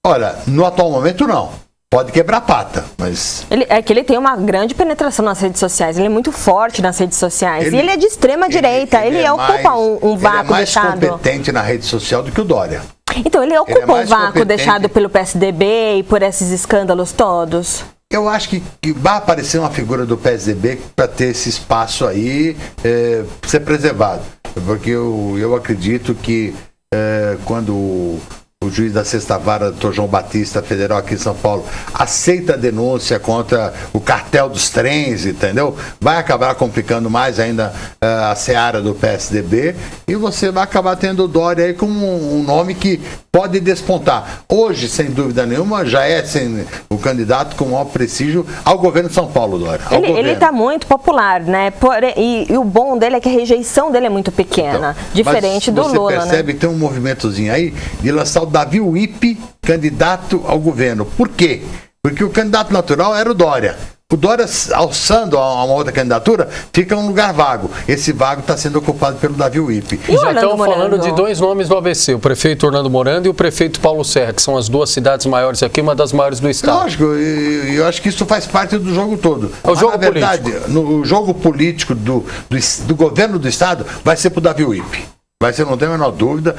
Olha, no atual momento não. Pode quebrar pata, mas... Ele tem uma grande penetração nas redes sociais, ele é muito forte nas redes sociais. E ele é de extrema direita, ele ocupa um vácuo deixado... Ele é mais competente na rede social do que o Dória. Então, ele ocupa um vácuo deixado pelo PSDB e por esses escândalos todos? Eu acho que vai aparecer uma figura do PSDB para ter esse espaço aí ser preservado. Porque eu acredito que quando... o juiz da Sexta Vara, Dr. João Batista, federal aqui em São Paulo, aceita a denúncia contra o cartel dos trens, entendeu? Vai acabar complicando mais ainda a seara do PSDB e você vai acabar tendo o Dória aí como um nome que pode despontar. Hoje, sem dúvida nenhuma, já é o candidato com maior prestígio ao governo de São Paulo, Dória. Ele está muito popular, né? E o bom dele é que a rejeição dele é muito pequena, então, diferente do Lula, né? Você percebe que tem um movimentozinho aí de lançar o Davi Wip candidato ao governo. Por quê? Porque o candidato natural era o Dória. O Dória, alçando a uma outra candidatura, fica um lugar vago. Esse vago está sendo ocupado pelo Davi Wip. E já estão falando de 2 nomes do ABC, o prefeito Orlando Morando e o prefeito Paulo Serra, que são as 2 cidades maiores aqui, uma das maiores do estado. Lógico, eu acho que isso faz parte do jogo todo. É o jogo político. Na verdade, no jogo político do governo do estado vai ser para o Davi Wip. Vai ser, não tenho a menor dúvida.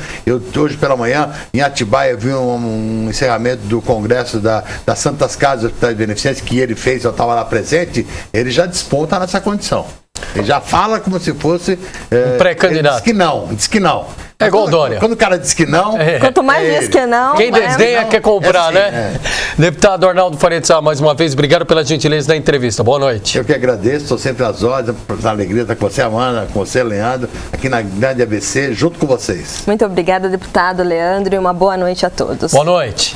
Hoje pela manhã, em Atibaia, vi um encerramento do Congresso das Santas Casas Hospitais Beneficentes, que ele fez, eu estava lá presente, ele já desponta nessa condição. Ele já fala como se fosse... um pré-candidato. Diz que não. É igual Dória. Quando o cara diz que não... Quanto mais diz que não... Quem desdenha quer comprar, né? Deputado Arnaldo Faria de Sá, mais uma vez, obrigado pela gentileza da entrevista. Boa noite. Eu que agradeço, estou sempre às ordens, a alegria estar com você, Amanda, com você, Leandro, aqui na Grande ABC, junto com vocês. Muito obrigada, deputado Leandro, e uma boa noite a todos. Boa noite.